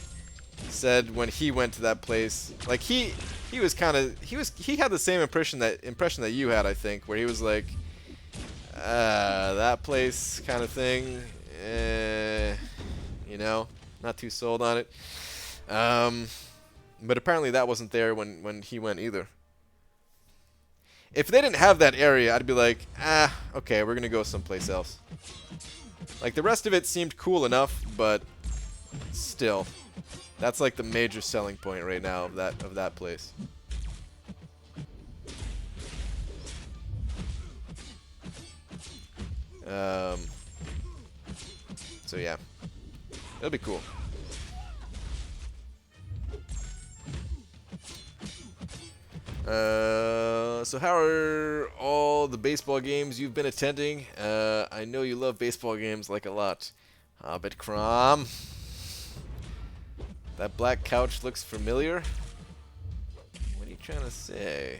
said when he went to that place, like he was kind of he had the same impression that you had, I think, where he was like, that place kind of thing, you know, not too sold on it. But apparently that wasn't there when he went either. If they didn't have that area, I'd be like, okay, we're gonna go someplace else. Like, the rest of it seemed cool enough, but still, that's like the major selling point right now of that place. So yeah, it'll be cool. So how are all the baseball games you've been attending? I know you love baseball games like a lot. Hobbit Crom. That black couch looks familiar. What are you trying to say?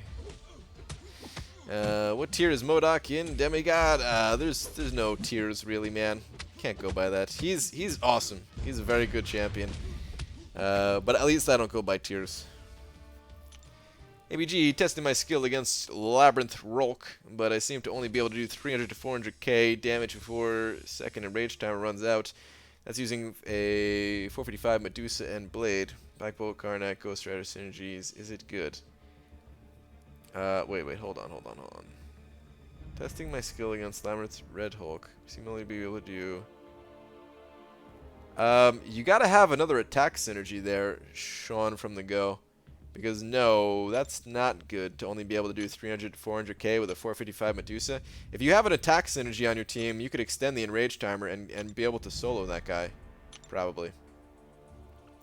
What tier is MODOK in? Demigod? There's no tiers really, man. Can't go by that. He's awesome. He's a very good champion. But at least I don't go by tiers. ABG, testing my skill against Labyrinth Rolk, but I seem to only be able to do 300 to 400k damage before second enrage timer runs out. That's using a 455 Medusa and Blade. Backbolt, Karnak, Ghost Rider synergies. Is it good? Wait, hold on. Testing my skill against Labyrinth Red Hulk. Seem only to be able to do... you gotta have another attack synergy there, Sean from the Go. Because no, that's not good to only be able to do 300 to 400k with a 455 Medusa. If you have an attack synergy on your team, you could extend the enrage timer and be able to solo that guy. Probably.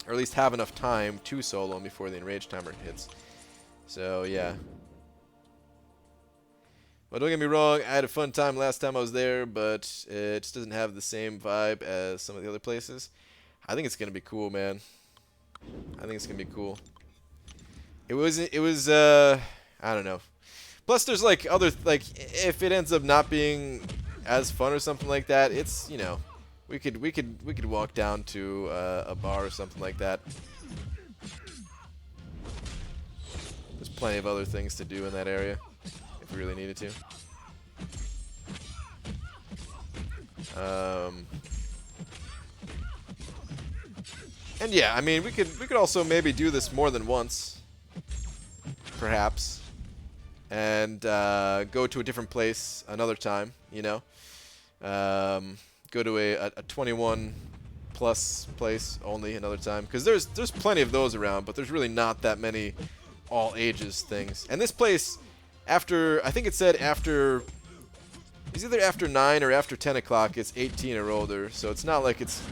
Or at least have enough time to solo him before the enrage timer hits. So, yeah. Well, don't get me wrong, I had a fun time last time I was there, but it just doesn't have the same vibe as some of the other places. I think it's going to be cool, man. I think it's going to be cool. It was I don't know. Plus there's like other, like, if it ends up not being as fun or something like that, it's, you know, we could walk down to a bar or something like that. There's plenty of other things to do in that area if we really needed to. And yeah, I mean, we could also maybe do this more than once. Perhaps, and go to a different place another time, you know. Go to a 21 plus place only another time, because there's plenty of those around, but there's really not that many all ages things. And this place, after, I think it said after, it's either after 9 or after 10 o'clock, it's 18 or older, so it's not like it's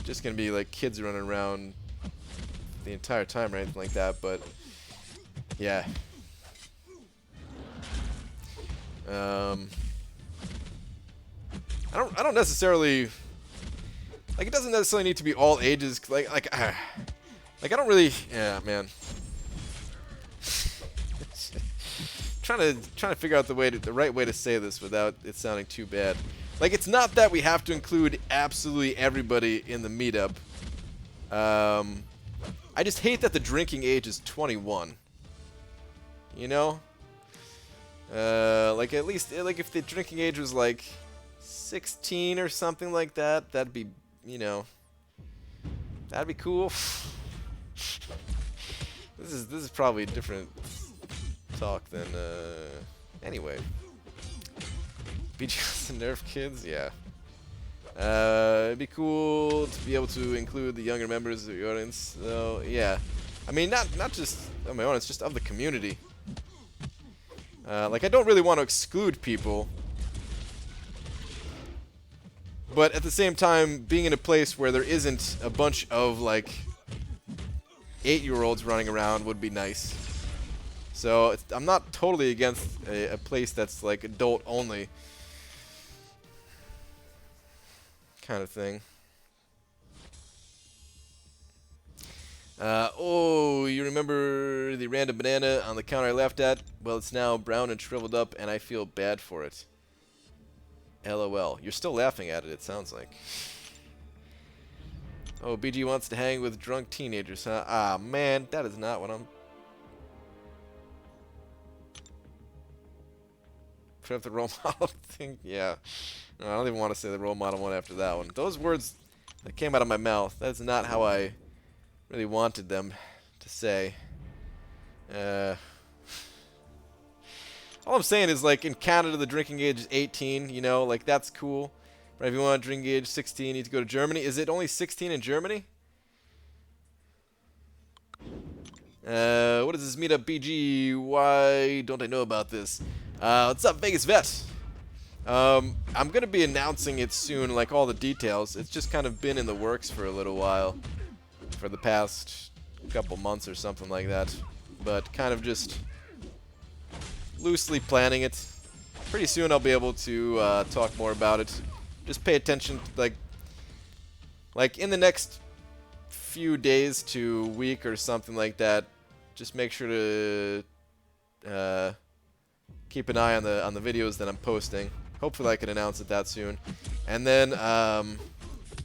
just gonna be like kids running around the entire time or anything like that, but yeah. I don't necessarily, like, it doesn't necessarily need to be all ages, like I don't really, yeah, man. trying to figure out the right way to say this without it sounding too bad. Like, it's not that we have to include absolutely everybody in the meetup. I just hate that the drinking age is 21. You know? Like at least, like if the drinking age was like 16 or something like that, that'd be, you know, that'd be cool. This is probably a different talk than, anyway. BGS and Nerf kids, yeah. It'd be cool to be able to include the younger members of the audience, though. Yeah, I mean, not just of my audience, just of the community. Like, I don't really want to exclude people, but at the same time, being in a place where there isn't a bunch of like 8-year-olds running around would be nice. So I'm not totally against a place that's like adult only kind of thing. Oh, you remember the random banana on the counter I laughed at? Well, it's now brown and shriveled up, and I feel bad for it. LOL. You're still laughing at it, it sounds like. Oh, BG wants to hang with drunk teenagers, huh? Ah, man, that is not what I'm... Put up the role model thing? Yeah. No, I don't even want to say the role model one after that one. Those words that came out of my mouth, that's not how I really wanted them to say. All I'm saying is, like, in Canada, the drinking age is 18, you know, like, that's cool. But if you want drinking age 16, you need to go to Germany. Is it only 16 in Germany? What is this meetup, BG? Why don't I know about this? What's up, Vegas Vet? I'm going to be announcing it soon, like, all the details. It's just kind of been in the works for a little while. For the past couple months or something like that. But kind of just loosely planning it. Pretty soon I'll be able to talk more about it. Just pay attention, like in the next few days to week or something like that. Just make sure to keep an eye on the videos that I'm posting. Hopefully I can announce it that soon. And then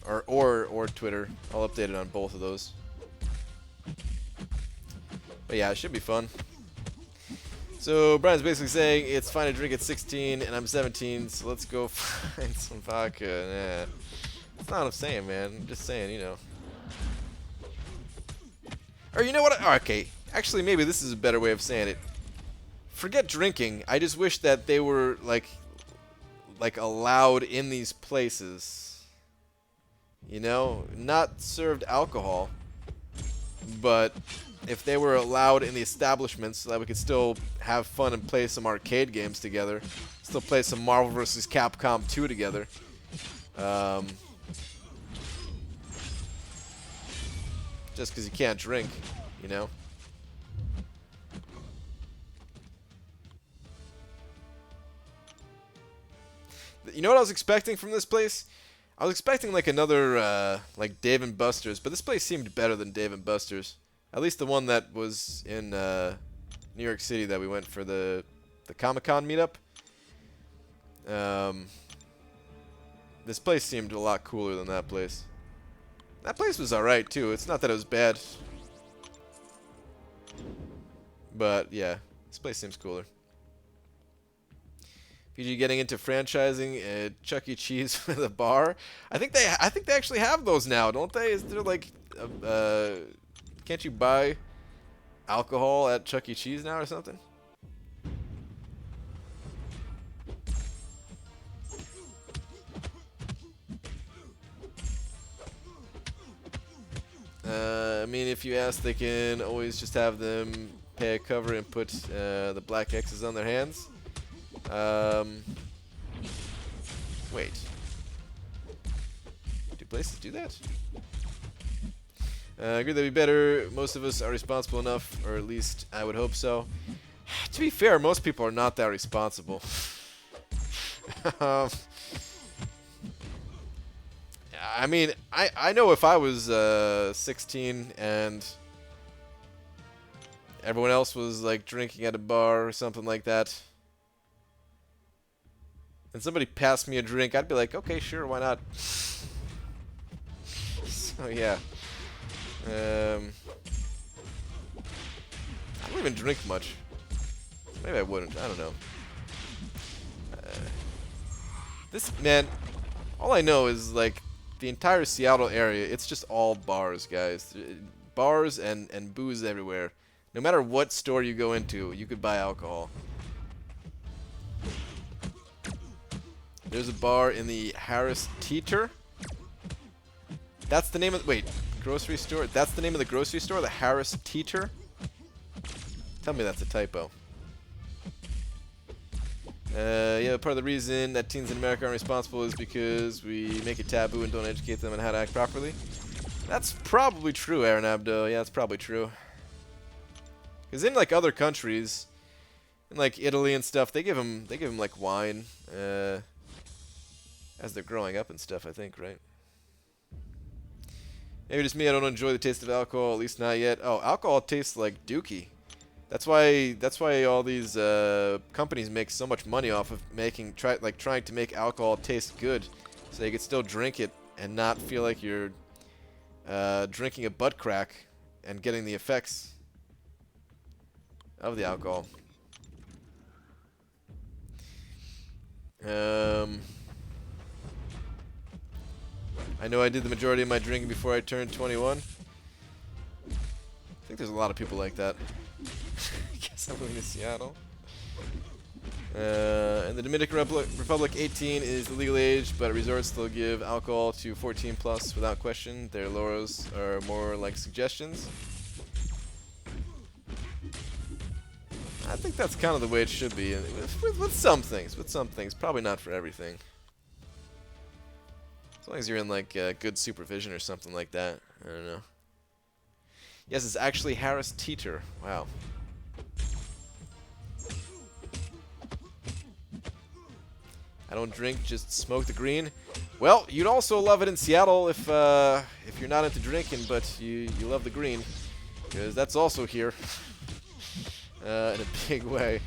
or Twitter. I'll update it on both of those. But yeah, it should be fun. So Brian's basically saying it's fine to drink at 16 and I'm 17, so let's go find some vodka. Nah. That's not what I'm saying, man. I'm just saying, you know. Or you know what? Okay, actually maybe this is a better way of saying it. Forget drinking. I just wish that they were like allowed in these places. You know, not served alcohol, but if they were allowed in the establishments so that we could still have fun and play some arcade games together, still play some Marvel vs. Capcom 2 together. Just because you can't drink, you know. You know what I was expecting from this place? I was expecting like another like Dave & Buster's, but this place seemed better than Dave & Buster's. At least the one that was in New York City that we went for the Comic-Con meetup. This place seemed a lot cooler than that place. That place was alright too. It's not that it was bad. But yeah, this place seems cooler. PG getting into franchising Chuck E. Cheese with a bar. I think they actually have those now, don't they? Is there like can't you buy alcohol at Chuck E. Cheese now or something? I mean, if you ask, they can always just have them pay a cover and put the black X's on their hands. Wait. Do places do that? Agree that'd be better. Most of us are responsible enough, or at least I would hope so. To be fair, most people are not that responsible. I mean, I know if I was 16 and everyone else was like drinking at a bar or something like that, and somebody passed me a drink, I'd be like, okay, sure, why not? So yeah. I don't even drink much. Maybe I wouldn't. I don't know. This, man, all I know is, like, the entire Seattle area, it's just all bars, guys. Bars and booze everywhere. No matter what store you go into, you could buy alcohol. There's a bar in the Harris Teeter. That's the name of... Wait, grocery store? That's the name of the grocery store? The Harris Teeter? Tell me that's a typo. Yeah, part of the reason that teens in America aren't responsible is because we make it taboo and don't educate them on how to act properly. That's probably true, Aaron Abdo. Yeah, that's probably true. Because in, like, other countries, in, like, Italy and stuff, they give them like, wine, as they're growing up and stuff, I think, right? Maybe just me, I don't enjoy the taste of alcohol, at least not yet. Oh, alcohol tastes like dookie. That's why all these companies make so much money off of trying to make alcohol taste good, so you can still drink it and not feel like you're drinking a butt crack and getting the effects of the alcohol. I know I did the majority of my drinking before I turned 21. I think there's a lot of people like that. I guess I'm moving to Seattle. In the Dominican Republic, 18 is the legal age, but at resorts they'll give alcohol to 14 plus without question. Their laws are more like suggestions. I think that's kind of the way it should be, with some things. With some things, probably not for everything. As long as you're in like good supervision or something like that. I don't know. Yes, it's actually Harris Teeter. Wow. I don't drink, just smoke the green. Well, you'd also love it in Seattle if you're not into drinking, but you love the green, because that's also here in a big way.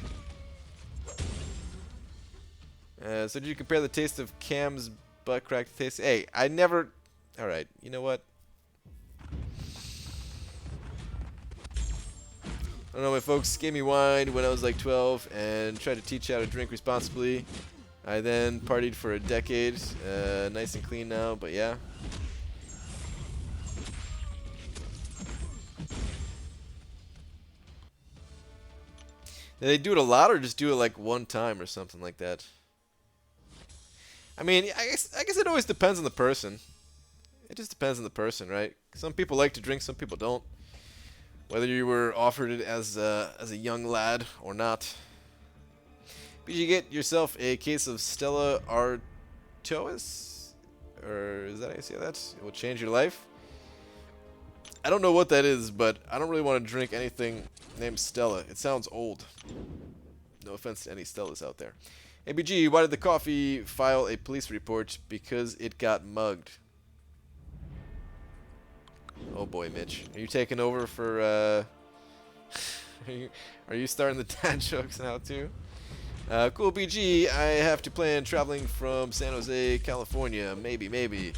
So did you compare the taste of Cam's butt crack taste? Hey, I never... Alright, you know what? I don't know, my folks gave me wine when I was like 12 and tried to teach how to drink responsibly. I then partied for a decade. Nice and clean now, but yeah. Do they do it a lot or just do it like one time or something like that? I mean, I guess it always depends on the person. It just depends on the person, right? Some people like to drink, some people don't. Whether you were offered it as a young lad or not. Did you get yourself a case of Stella Artois? Or is that how you say that? It will change your life? I don't know what that is, but I don't really want to drink anything named Stella. It sounds old. No offense to any Stellas out there. ABG, why did the coffee file a police report? Because it got mugged. Oh boy, Mitch. Are you taking over for, are you starting the dad jokes now too? Cool BG, I have to plan traveling from San Jose, California. Maybe.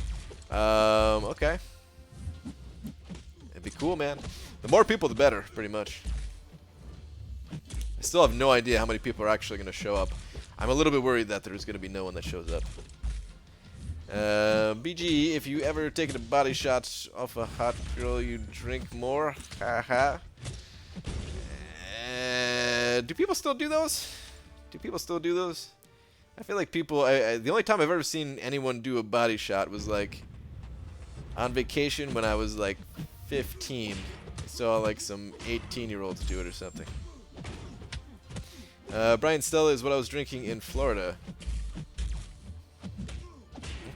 Okay. It'd be cool, man. The more people, the better, pretty much. I still have no idea how many people are actually going to show up. I'm a little bit worried that there's going to be no one that shows up. BG, if you ever taken a body shot off a hot girl, you drink more. Haha. Do people still do those? Do people still do those? I feel like people... the only time I've ever seen anyone do a body shot was like on vacation when I was like 15. I saw like some 18-year-olds do it or something. Brian Stella is what I was drinking in Florida.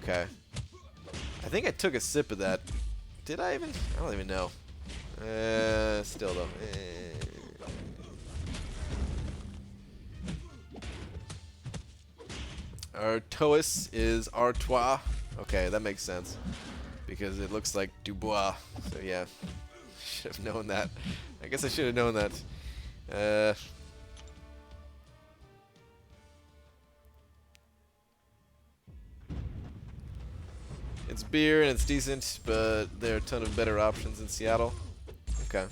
Okay. I think I took a sip of that. Did I even? I don't even know. Still though. Artois is Artois. Okay, that makes sense. Because it looks like Dubois. So yeah. Should have known that. I guess I should have known that. It's beer and it's decent, but there are a ton of better options in Seattle. Okay.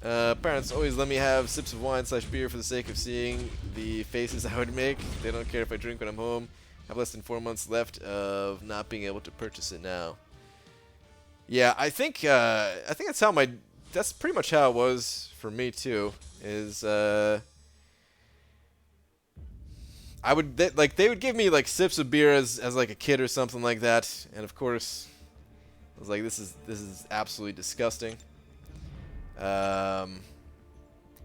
Parents always let me have sips of wine / beer for the sake of seeing the faces I would make. They don't care if I drink when I'm home. I have less than 4 months left of not being able to purchase it now. Yeah, I think that's how that's pretty much how it was for me too. Is I would they would give me like sips of beer as like a kid or something like that, and of course I was like, this is absolutely disgusting. But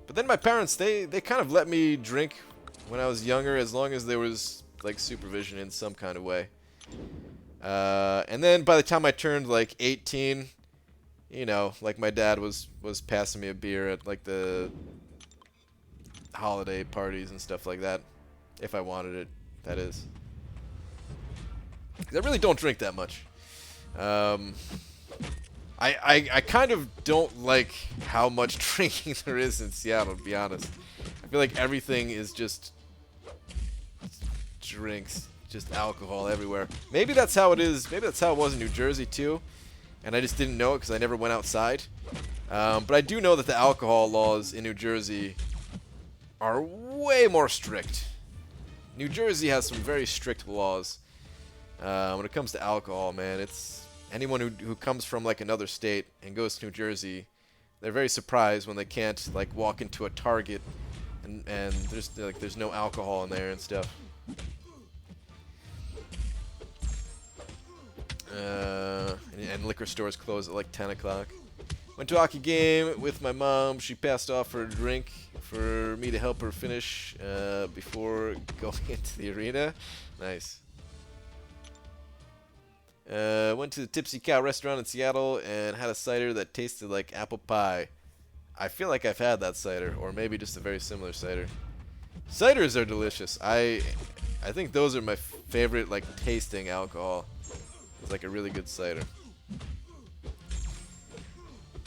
then my parents, they kind of let me drink when I was younger, as long as there was like supervision in some kind of way. And then by the time I turned like 18, you know, like my dad was passing me a beer at like the holiday parties and stuff like that, if I wanted it, that is. 'Cause I really don't drink that much. I kind of don't like how much drinking there is in Seattle, to be honest. I feel like everything is just drinks, just alcohol everywhere. Maybe that's how it is. Maybe that's how it was in New Jersey too, and I just didn't know it because I never went outside. But I do know that the alcohol laws in New Jersey are way more strict. New Jersey has some very strict laws when it comes to alcohol, man. It's anyone who comes from like another state and goes to New Jersey, they're very surprised when they can't like walk into a Target and there's no alcohol in there and stuff. And liquor stores close at like 10 o'clock. Went to a hockey game with my mom. She passed off for a drink for me to help her finish before going into the arena. Nice. Went to the Tipsy Cow restaurant in Seattle and had a cider that tasted like apple pie. I feel like I've had that cider, or maybe just a very similar cider. Ciders are delicious. I think those are my favorite like tasting alcohol. It's like a really good cider.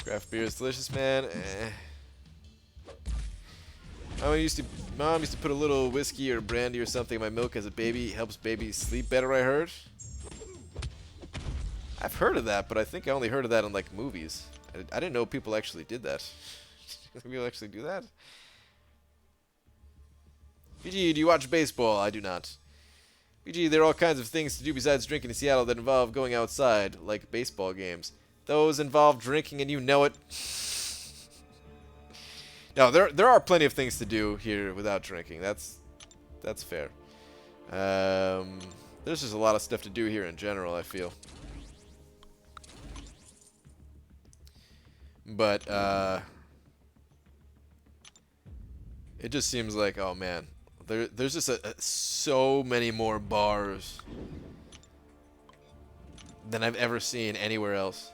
Craft beer is delicious, man. Mom used to put a little whiskey or brandy or something in my milk as a baby. Helps babies sleep better, I heard. I've heard of that, but I think I only heard of that in like movies. I didn't know people actually did that. People actually do that? BG, do you watch baseball? I do not. BG, there are all kinds of things to do besides drinking in Seattle that involve going outside, like baseball games. Those involve drinking, and you know it. No, there are plenty of things to do here without drinking. That's fair. There's just a lot of stuff to do here in general, I feel. But it just seems like, oh man, there's just so many more bars than I've ever seen anywhere else.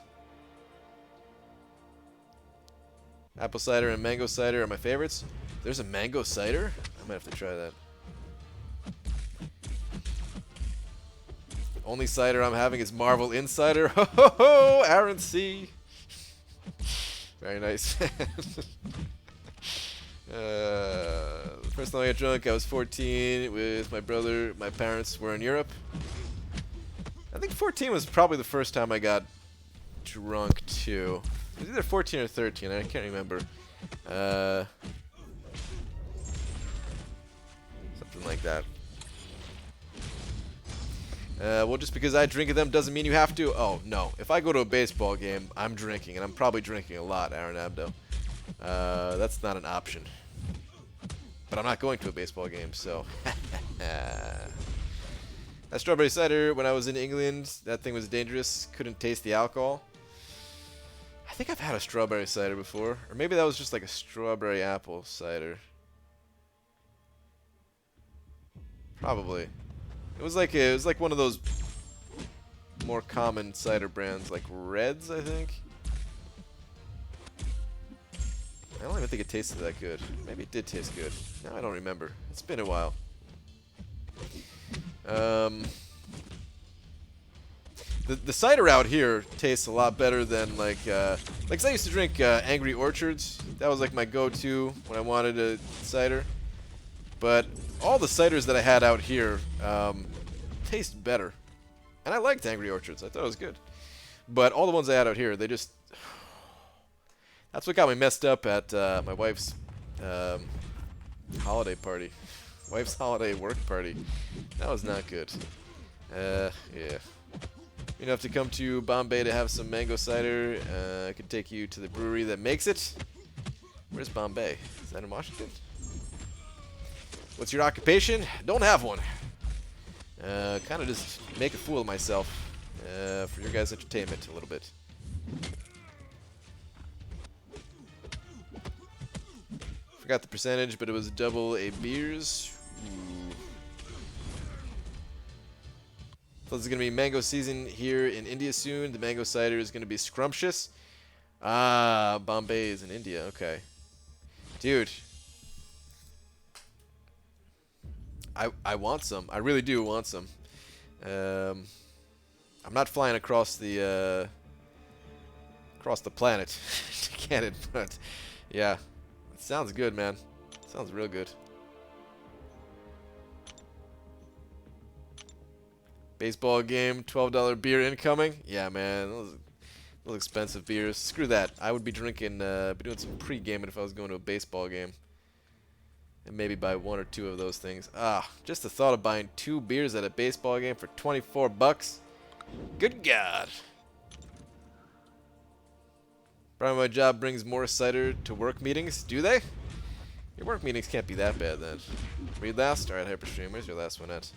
Apple cider and mango cider are my favorites. There's a mango cider? I might have to try that. Only cider I'm having is Marvel Insider. Ho ho ho! Aaron C. Very nice. The first time I got drunk, I was 14 with my brother. My parents were in Europe. I think 14 was probably the first time I got drunk too. It was either 14 or 13. I can't remember. Something like that. Well, just because I drink at them doesn't mean you have to. Oh, no. If I go to a baseball game, I'm drinking, and I'm probably drinking a lot, Aaron Abdo. That's not an option. But I'm not going to a baseball game, so... That strawberry cider, when I was in England, that thing was dangerous. Couldn't taste the alcohol. I think I've had a strawberry cider before. Or maybe that was just like a strawberry apple cider. Probably. It was like one of those more common cider brands, like Reds, I think. I don't even think it tasted that good. Maybe it did taste good. No, I don't remember. It's been a while. The cider out here tastes a lot better than like 'cause I used to drink Angry Orchards. That was like my go-to when I wanted a cider. But all the ciders that I had out here taste better, and I liked Angry Orchards. I thought it was good. But all the ones I had out here, they That's what got me messed up at my wife's holiday party. Wife's holiday work party. That was not good. Yeah. You have to come to Bombay to have some mango cider. I could take you to the brewery that makes it. Where's Bombay? Is that in Washington? What's your occupation? Don't have one. Kind of just make a fool of myself for your guys' entertainment a little bit. Forgot the percentage, but it was double a beers. Ooh. So this is going to be mango season here in India soon. The mango cider is going to be scrumptious. Ah, Bombay is in India. Okay. Dude. I want some. I really do want some. I'm not flying across the planet to get it, but yeah. It sounds good, man. Sounds real good. Baseball game, $12 beer incoming. Yeah, man, those expensive beers. Screw that. I would be drinking, be doing some pre-gaming if I was going to a baseball game. And maybe buy 1 or 2 of those things. Ah, just the thought of buying 2 beers at a baseball game for 24 bucks. Good God. Probably my job brings more cider to work meetings. Do they? Your work meetings can't be that bad then. Read last? Alright, Hyperstream. Where's your last one at?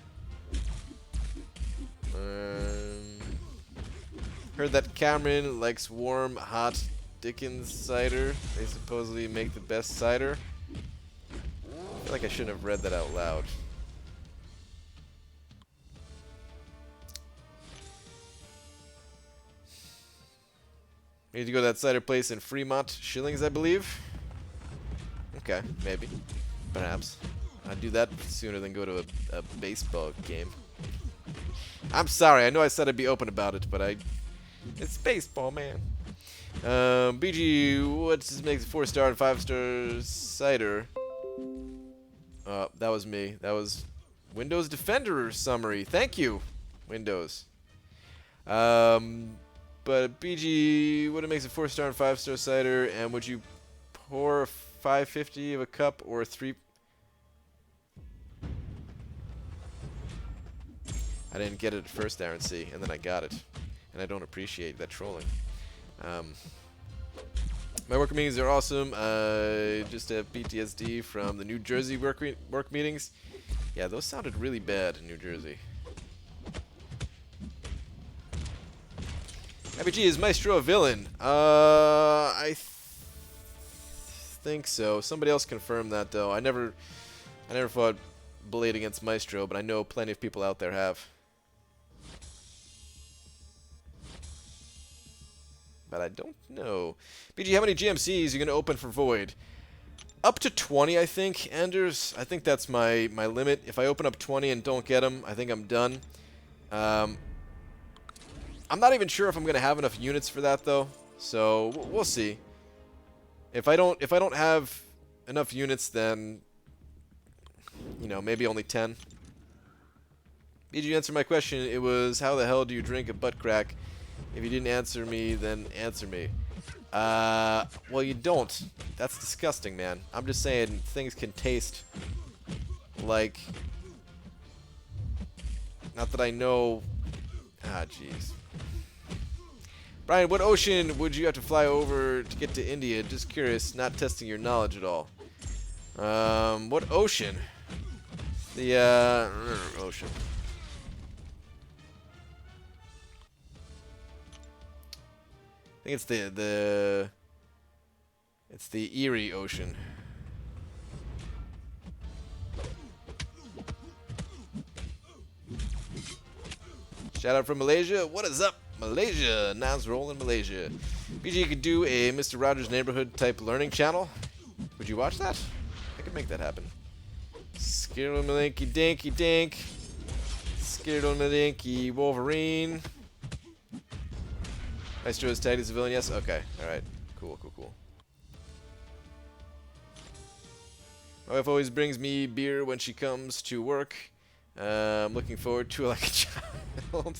Heard that Cameron likes warm, hot Dickens cider. They supposedly make the best cider. I feel like I shouldn't have read that out loud. We need to go to that cider place in Fremont, Shillings, I believe. Okay, maybe. Perhaps. I'd do that sooner than go to a baseball game. I'm sorry, I know I said I'd be open about it, but it's baseball, man. BG, what makes a 4-star and 5-star cider? That was me. That was Windows Defender summary. Thank you, Windows. But BG, what makes a 4-star and 5-star cider? And would you pour 550 of a cup or 3? I didn't get it at first, Aaron C, and then I got it, and I don't appreciate that trolling. My work meetings are awesome. Just have PTSD from the New Jersey work meetings. Yeah, those sounded really bad in New Jersey. IBG, is Maestro a villain? I think so. Somebody else confirmed that though. I never fought Blade against Maestro, but I know plenty of people out there have. But I don't know. BG, how many GMCs are you going to open for Void? Up to 20, I think, Anders. I think that's my limit. If I open up 20 and don't get them, I think I'm done. I'm not even sure if I'm going to have enough units for that, though. So, we'll see. If I don't have enough units, then, you know, maybe only 10. Did you answer my question? It was, how the hell do you drink a butt crack? If you didn't answer me, then answer me. Well, you don't. That's disgusting, man. I'm just saying things can taste like... Not that I know... Ah, jeez. Brian, what ocean would you have to fly over to get to India? Just curious, not testing your knowledge at all. What ocean? The, ocean. I think it's the Erie Ocean. Shout out from Malaysia. What is up, Malaysia? Nas roll in Malaysia. BG could do a Mr. Rogers' Neighborhood type learning channel. Would you watch that? I could make that happen. Skiddle-malinky dinky dink. Skiddle-malinky Wolverine. Maestro is tagged as a villain, yes? Okay, alright. Cool. My wife always brings me beer when she comes to work. I'm looking forward to it like a child.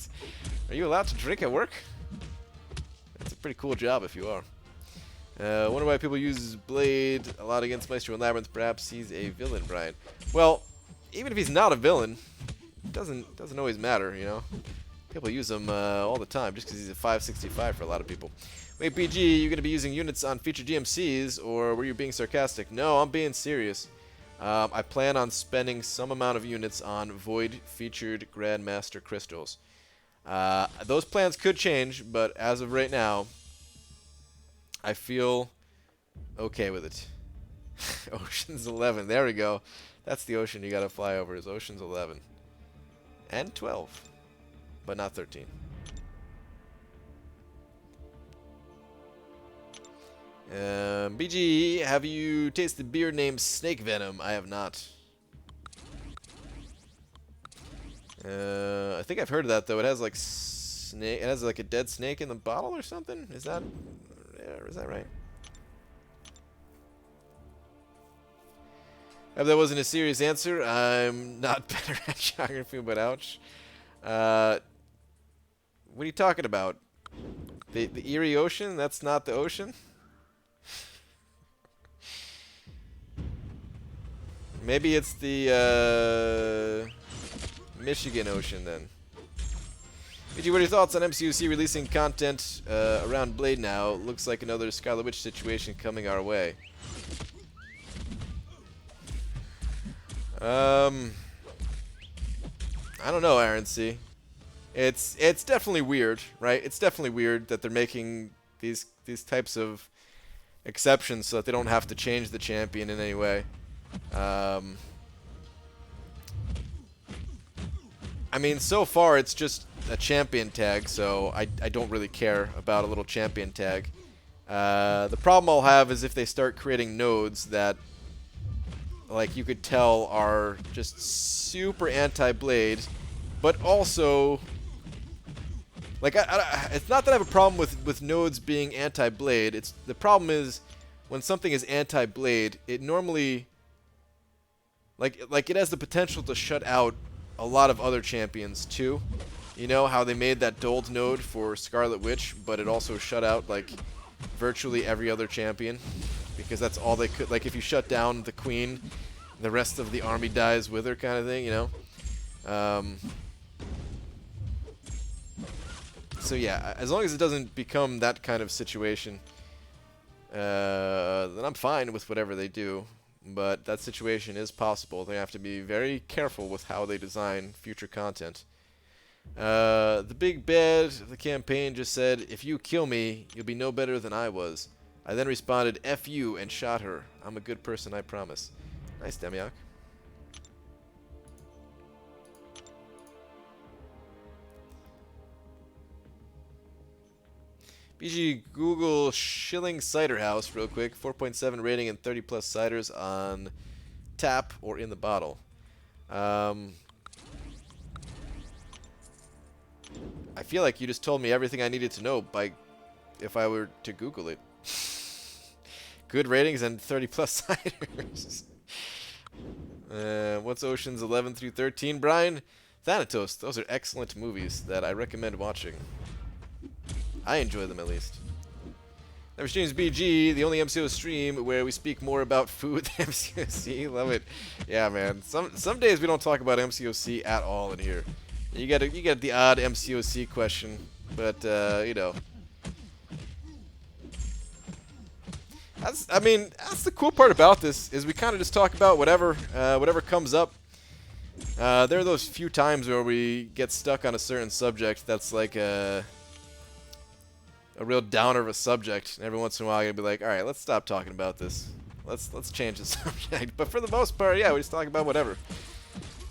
Are you allowed to drink at work? That's a pretty cool job if you are. Wonder why people use Blade a lot against Maestro and Labyrinth. Perhaps he's a villain, Brian. Well, even if he's not a villain, it doesn't always matter, you know. People use him all the time just because he's a 565 for a lot of people. Wait, BG, you going to be using units on featured DMCs, or were you being sarcastic? No, I'm being serious. I plan on spending some amount of units on Void featured Grandmaster crystals. Those plans could change, but as of right now, I feel okay with it. Ocean's 11. There we go. That's the ocean you gotta fly over, is Ocean's 11. And 12. But not 13. BG, have you tasted beer named Snake Venom? I have not. I think I've heard of that, though. It has like snake. It has like a dead snake in the bottle or something. Is that right? If that wasn't a serious answer, I'm not better at geography, but ouch. What are you talking about? The Erie Ocean? That's not the ocean? Maybe it's the Michigan Ocean then. BG, what are your thoughts on MCUC releasing content around Blade now? Looks like another Scarlet Witch situation coming our way. I don't know, Aaron C. It's definitely weird, right? It's definitely weird that they're making these types of exceptions so that they don't have to change the champion in any way. I mean, so far it's just a champion tag, so I don't really care about a little champion tag. The problem I'll have is if they start creating nodes that, like, you could tell are just super anti-Blade, but also, like, it's not that I have a problem with nodes being anti-Blade. The problem is when something is anti-Blade, it normally, like it has the potential to shut out a lot of other champions too. You know how they made that dulled node for Scarlet Witch, but it also shut out like virtually every other champion because that's all they could. Like if you shut down the queen, the rest of the army dies with her, kind of thing. You know. So yeah, as long as it doesn't become that kind of situation, then I'm fine with whatever they do. But that situation is possible. They have to be very careful with how they design future content. The big bad of the campaign just said, "If you kill me, you'll be no better than I was." I then responded, "F you," and shot her. I'm a good person, I promise. Nice, Demiok. BG, Google Shilling Cider House real quick. 4.7 rating and 30 plus ciders on tap or in the bottle. I feel like you just told me everything I needed to know by if I were to Google it. Good ratings and 30 plus ciders. What's Oceans 11 through 13, Brian? Thanatos. Those are excellent movies that I recommend watching. I enjoy them, at least. Never Streams BG, the only MCO stream where we speak more about food than MCOC. Love it. Yeah, man. Some days we don't talk about MCOC at all in here. You get the odd MCOC question, but you know. That's the cool part about this is we kind of just talk about whatever comes up. There are those few times where we get stuck on a certain subject that's like a real downer of a subject, and every once in a while you'll be like, all right, let's stop talking about this. Let's change the subject. But for the most part, yeah, we just talk about whatever.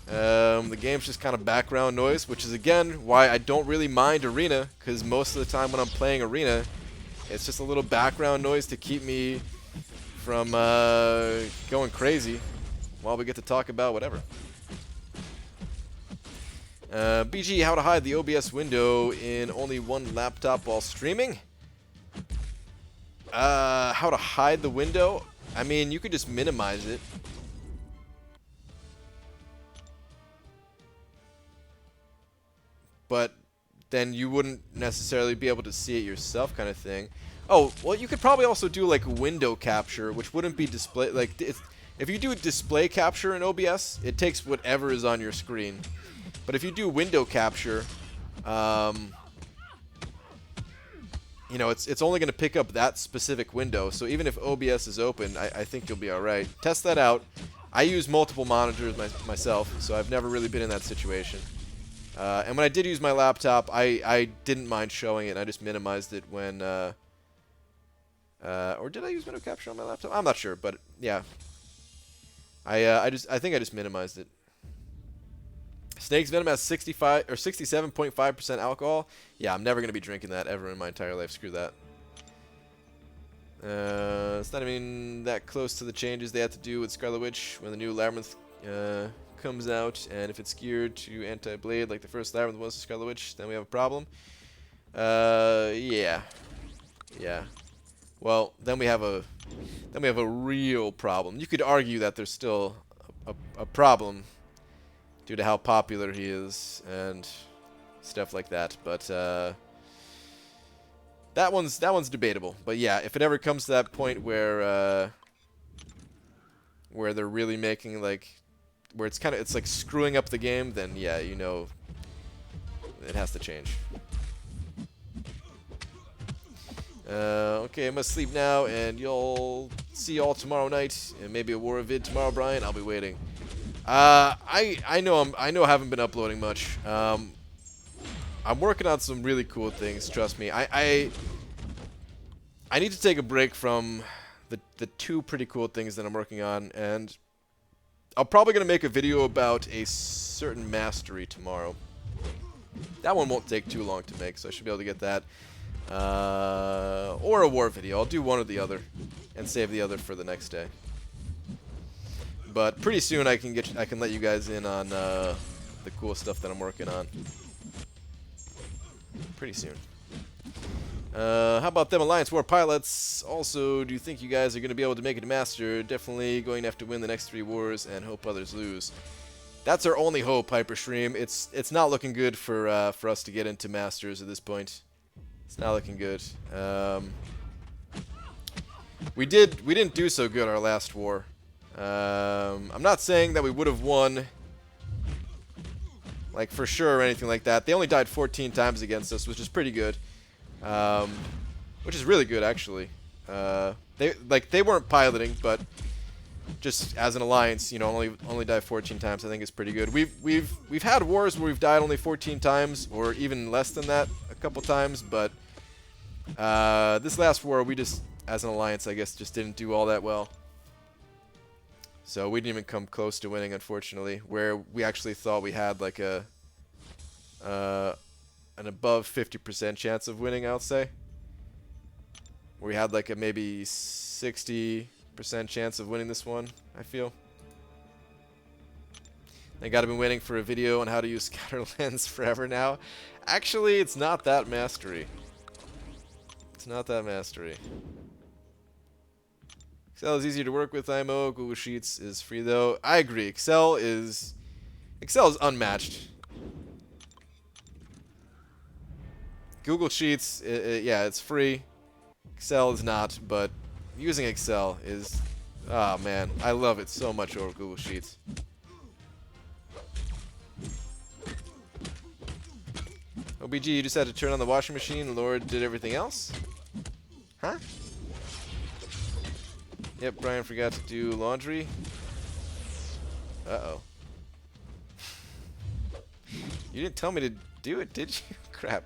The game's just kind of background noise, which is again why I don't really mind Arena, because most of the time when I'm playing Arena, it's just a little background noise to keep me from going crazy while we get to talk about whatever. BG, how to hide the OBS window in only one laptop while streaming? How to hide the window? I mean, you could just minimize it. But then you wouldn't necessarily be able to see it yourself, kind of thing. Oh, well, you could probably also do like window capture, which wouldn't be display. Like, if you do display capture in OBS, it takes whatever is on your screen. But if you do window capture, you know, it's only going to pick up that specific window. So even if OBS is open, I think you'll be all right. Test that out. I use multiple monitors myself, so I've never really been in that situation. And when I did use my laptop, I didn't mind showing it. I just minimized it when... or did I use window capture on my laptop? I'm not sure, but yeah. I think I just minimized it. Snake's Venom has 65 or 67.5% alcohol. Yeah, I'm never gonna be drinking that ever in my entire life. Screw that. It's not even that close to the changes they had to do with Scarlet Witch when the new Labyrinth comes out, and if it's geared to anti-blade like the first Labyrinth was to Scarlet Witch, then we have a problem. Yeah. Well, then we have a real problem. You could argue that there's still a problem due to how popular he is and stuff like that, but that one's debatable. But yeah, if it ever comes to that point where they're really making like where it's like screwing up the game, then yeah, you know, it has to change. Okay, I must sleep now, and you'll see y'all tomorrow night, and maybe a War of Vid tomorrow, Brian. I'll be waiting. I know I haven't been uploading much. I'm working on some really cool things. Trust me. I need to take a break from the two pretty cool things that I'm working on, and I'm probably gonna make a video about a certain mastery tomorrow. That one won't take too long to make, so I should be able to get that. Or a war video. I'll do one or the other, and save the other for the next day. But pretty soon I can let you guys in on the cool stuff that I'm working on. Pretty soon. How about them Alliance War pilots? Also, do you think you guys are going to be able to make it to Master? Definitely going to have to win the next 3 wars and hope others lose. That's our only hope, Hyperstream. It's not looking good for us to get into Masters at this point. It's not looking good. We didn't do so good our last war. I'm not saying that we would have won, like, for sure or anything like that. They only died 14 times against us, which is pretty good. Which is really good, actually. They weren't piloting, but just as an alliance, you know, only died 14 times. I think is pretty good. We've had wars where we've died only 14 times, or even less than that, a couple times. But this last war, we just, as an alliance, I guess, just didn't do all that well. So we didn't even come close to winning, unfortunately. Where we actually thought we had like an above 50% chance of winning, I'll say. Where we had like a maybe 60% chance of winning this one, I feel. I gotta been waiting for a video on how to use scatter lens forever now. Actually, it's not that mastery. It's not that mastery. Excel is easier to work with, IMO. Google Sheets is free, though. I agree. Excel is unmatched. Google Sheets, yeah, it's free. Excel is not, but using Excel is... Oh, man. I love it so much over Google Sheets. OBG, you just had to turn on the washing machine. Lord did everything else? Huh? Yep, Brian forgot to do laundry. Uh-oh. You didn't tell me to do it, did you? Crap.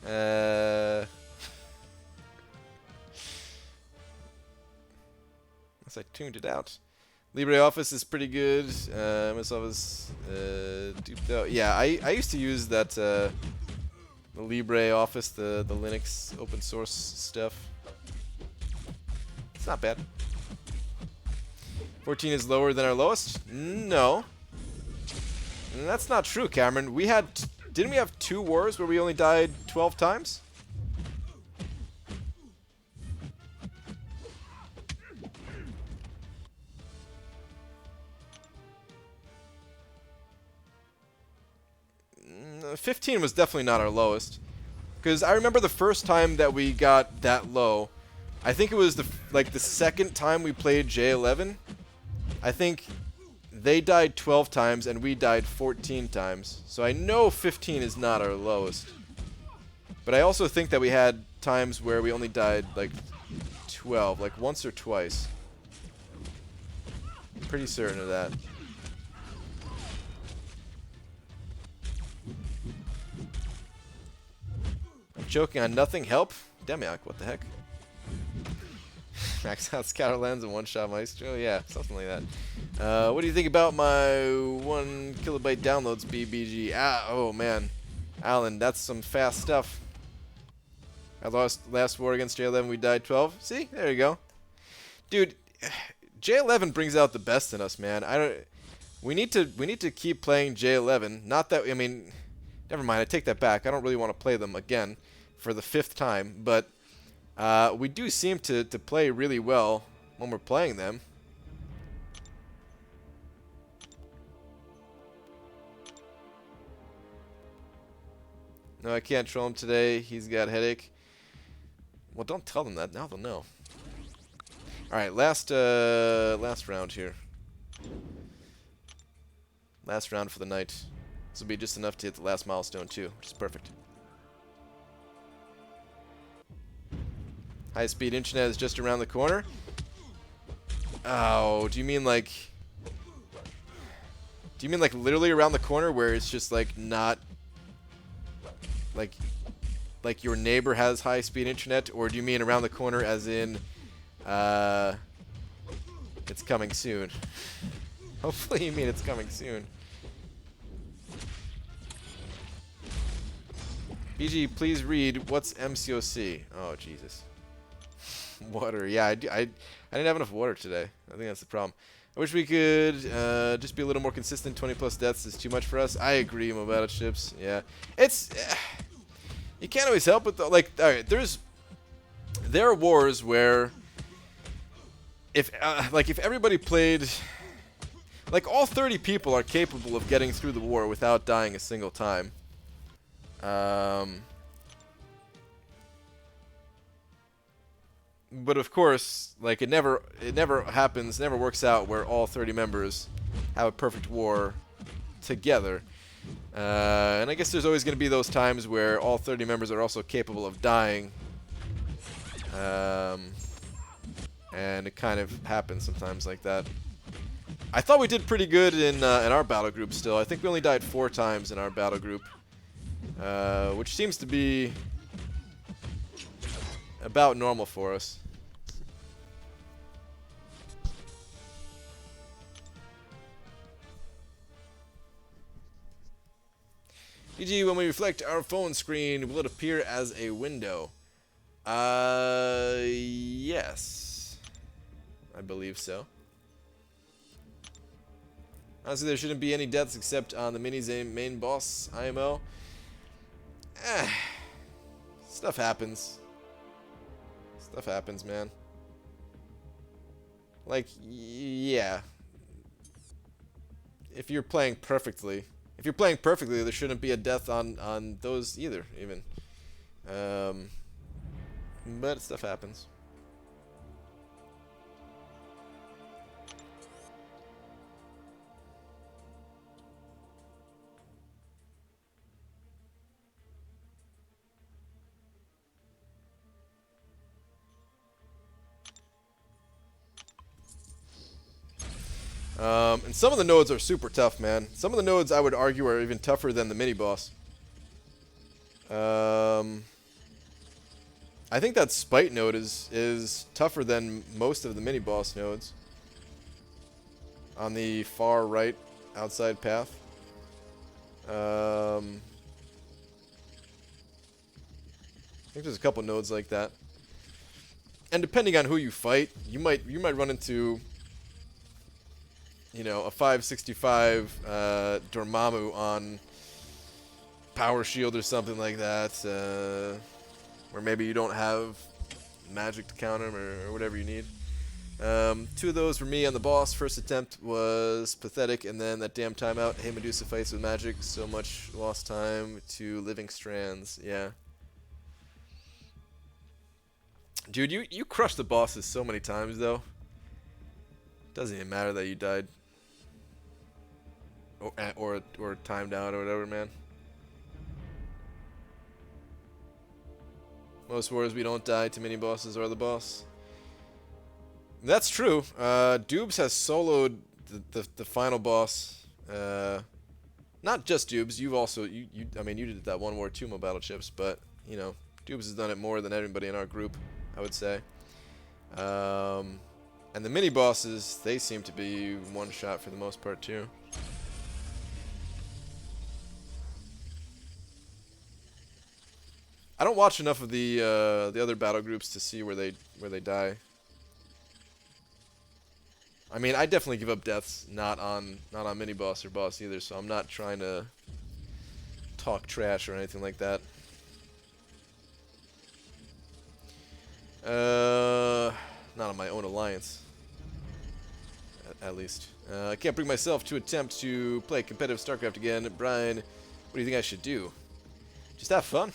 Unless I tuned it out. LibreOffice is pretty good. MS Office, duped out. Yeah, I used to use that, the LibreOffice, the Linux open source stuff. It's not bad. 14 is lower than our lowest? No. That's not true, Cameron. Didn't we have 2 wars where we only died 12 times? Mm, 15 was definitely not our lowest. Because I remember the first time that we got that low, I think it was the second time we played J11. I think they died 12 times and we died 14 times. So I know 15 is not our lowest. But I also think that we had times where we only died like 12, like once or twice. I'm pretty certain of that. I'm choking on nothing. Help? Demiok, what the heck? Max out scatter lens and one-shot maestro? Yeah, something like that. What do you think about my 1 kilobyte download speed, BG? Ah, oh man. Alan, that's some fast stuff. I lost last war against J11, we died 12. See? There you go. Dude, J11 brings out the best in us, man. We need to keep playing J11. Not that, I mean, never mind, I take that back. I don't really want to play them again for the 5th time, but we do seem to play really well when we're playing them. No, I can't troll him today. He's got a headache. Well, don't tell them that. Now they'll know. All right, last round here. Last round for the night. This will be just enough to hit the last milestone too, which is perfect. High-speed internet is just around the corner. Oh, do you mean like literally around the corner where it's just like not like your neighbor has high-speed internet, or do you mean around the corner as in it's coming soon? Hopefully you mean it's coming soon. BG, please read what's MCOC. Oh Jesus. Water. Yeah, I didn't have enough water today. I think that's the problem. I wish we could just be a little more consistent. 20 plus deaths is too much for us. I agree, Mobile Chips. Yeah, it's you can't always help it though. Like, all right, there are wars where if everybody played, like all 30 people are capable of getting through the war without dying a single time. But of course, like it never happens, never works out where all 30 members have a perfect war together. And I guess there's always going to be those times where all 30 members are also capable of dying. And it kind of happens sometimes like that. I thought we did pretty good in our battle group still. I think we only died 4 times in our battle group. Which seems to be about normal for us. EG, when we reflect our phone screen, will it appear as a window? Yes. I believe so. Honestly, there shouldn't be any deaths except on the mini's main boss, IMO. Stuff happens. Stuff happens, man. Like, yeah. If you're playing perfectly, there shouldn't be a death on those either, even. But stuff happens. And some of the nodes are super tough, man. Some of the nodes, I would argue, are even tougher than the mini-boss. I think that Spite node is tougher than most of the mini-boss nodes. On the far right outside path. I think there's a couple nodes like that. And depending on who you fight, you might run into, you know, a 565 Dormammu on Power Shield or something like that, where maybe you don't have magic to counter him or whatever you need. 2 of those for me on the boss. First attempt was pathetic, and then that damn timeout. Hey, Medusa fights with magic. So much lost time to living strands. Yeah. Dude, you crushed the bosses so many times, though. Doesn't even matter that you died. Or timed out or whatever, man. Most wars we don't die to mini bosses or the boss. That's true. Doobs has soloed the final boss. Not just Doobs. You've also I mean you did that one war 2 battle chips, but you know Doobs has done it more than everybody in our group, I would say. And the mini bosses, they seem to be one shot for the most part too. I don't watch enough of the other battle groups to see where they die. I mean, I definitely give up deaths not on mini boss or boss either, so I'm not trying to talk trash or anything like that. Not on my own alliance, at least. I can't bring myself to attempt to play competitive StarCraft again. Brian, what do you think I should do? Just have fun.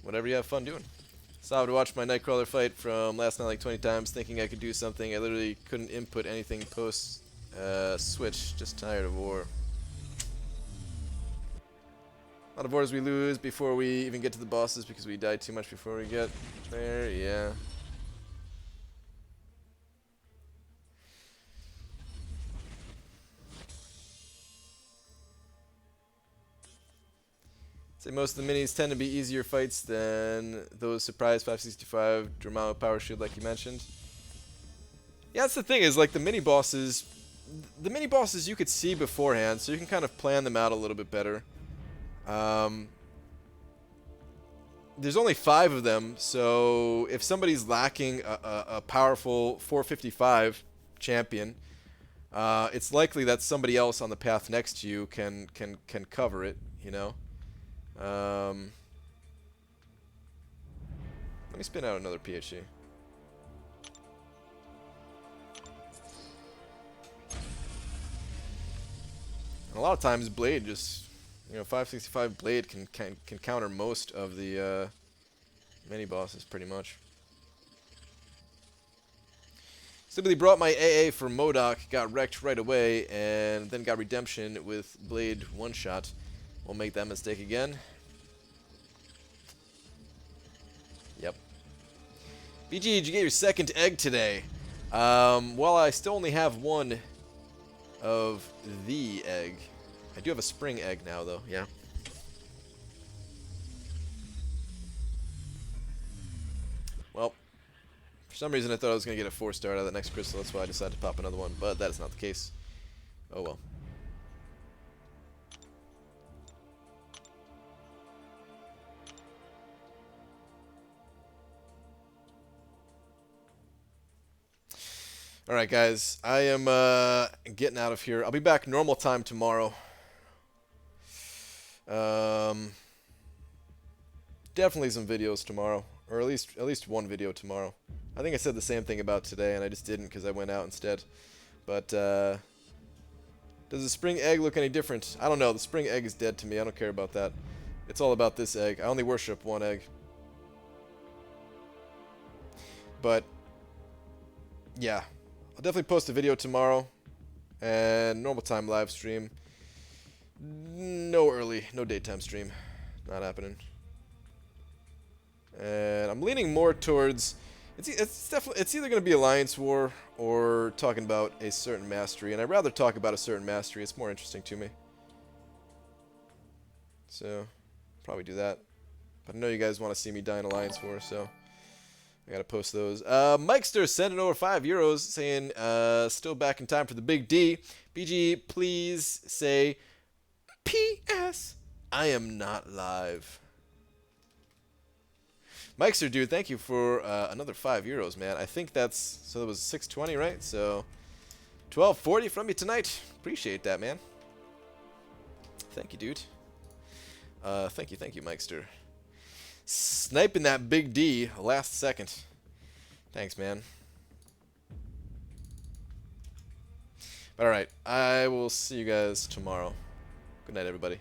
Whatever you have fun doing. So I would watch my Nightcrawler fight from last night like 20 times, thinking I could do something. I literally couldn't input anything post switch. Just tired of war. A lot of wars we lose before we even get to the bosses because we die too much before we get there. Yeah. Say most of the minis tend to be easier fights than those surprise 565 Dormammu power shield like you mentioned. Yeah, that's the thing is like the mini bosses you could see beforehand, so you can kind of plan them out a little bit better. There's only 5 of them, so if somebody's lacking a powerful 455 champion, it's likely that somebody else on the path next to you can cover it, you know. Let me spin out another PhD. And a lot of times Blade just, you know, 565 Blade can counter most of the mini bosses pretty much. Simply brought my AA for MODOK, got wrecked right away, and then got redemption with Blade one-shot. Won't make that mistake again. Yep. BG, did you get your second egg today? Well, I still only have one of the egg. I do have a spring egg now, though, yeah. Well, for some reason I thought I was going to get a 4-star out of that next crystal, that's why I decided to pop another one, but that is not the case. Oh well. Alright guys, I am getting out of here. I'll be back normal time tomorrow. Definitely some videos tomorrow, or at least one video tomorrow. I think I said the same thing about today, and I just didn't because I went out instead. But does the spring egg look any different? I don't know. The spring egg is dead to me. I don't care about that. It's all about this egg. I only worship one egg. But yeah, I'll definitely post a video tomorrow, and normal time live stream. No daytime stream. Not happening. And I'm leaning more towards it's either going to be Alliance War or talking about a certain mastery, and I'd rather talk about a certain mastery. It's more interesting to me. So, probably do that. But I know you guys want to see me die in Alliance War, so I gotta post those. Mikester sending over €5 saying, still back in time for the big D. BG, please say, P.S. I am not live. Mikester, dude, thank you for another €5, man. I think that's, so that was 620, right? So, 1240 from you tonight. Appreciate that, man. Thank you, dude. Thank you, Mikester. Sniping that big D last second. Thanks, man. But alright, I will see you guys tomorrow. Good night, everybody.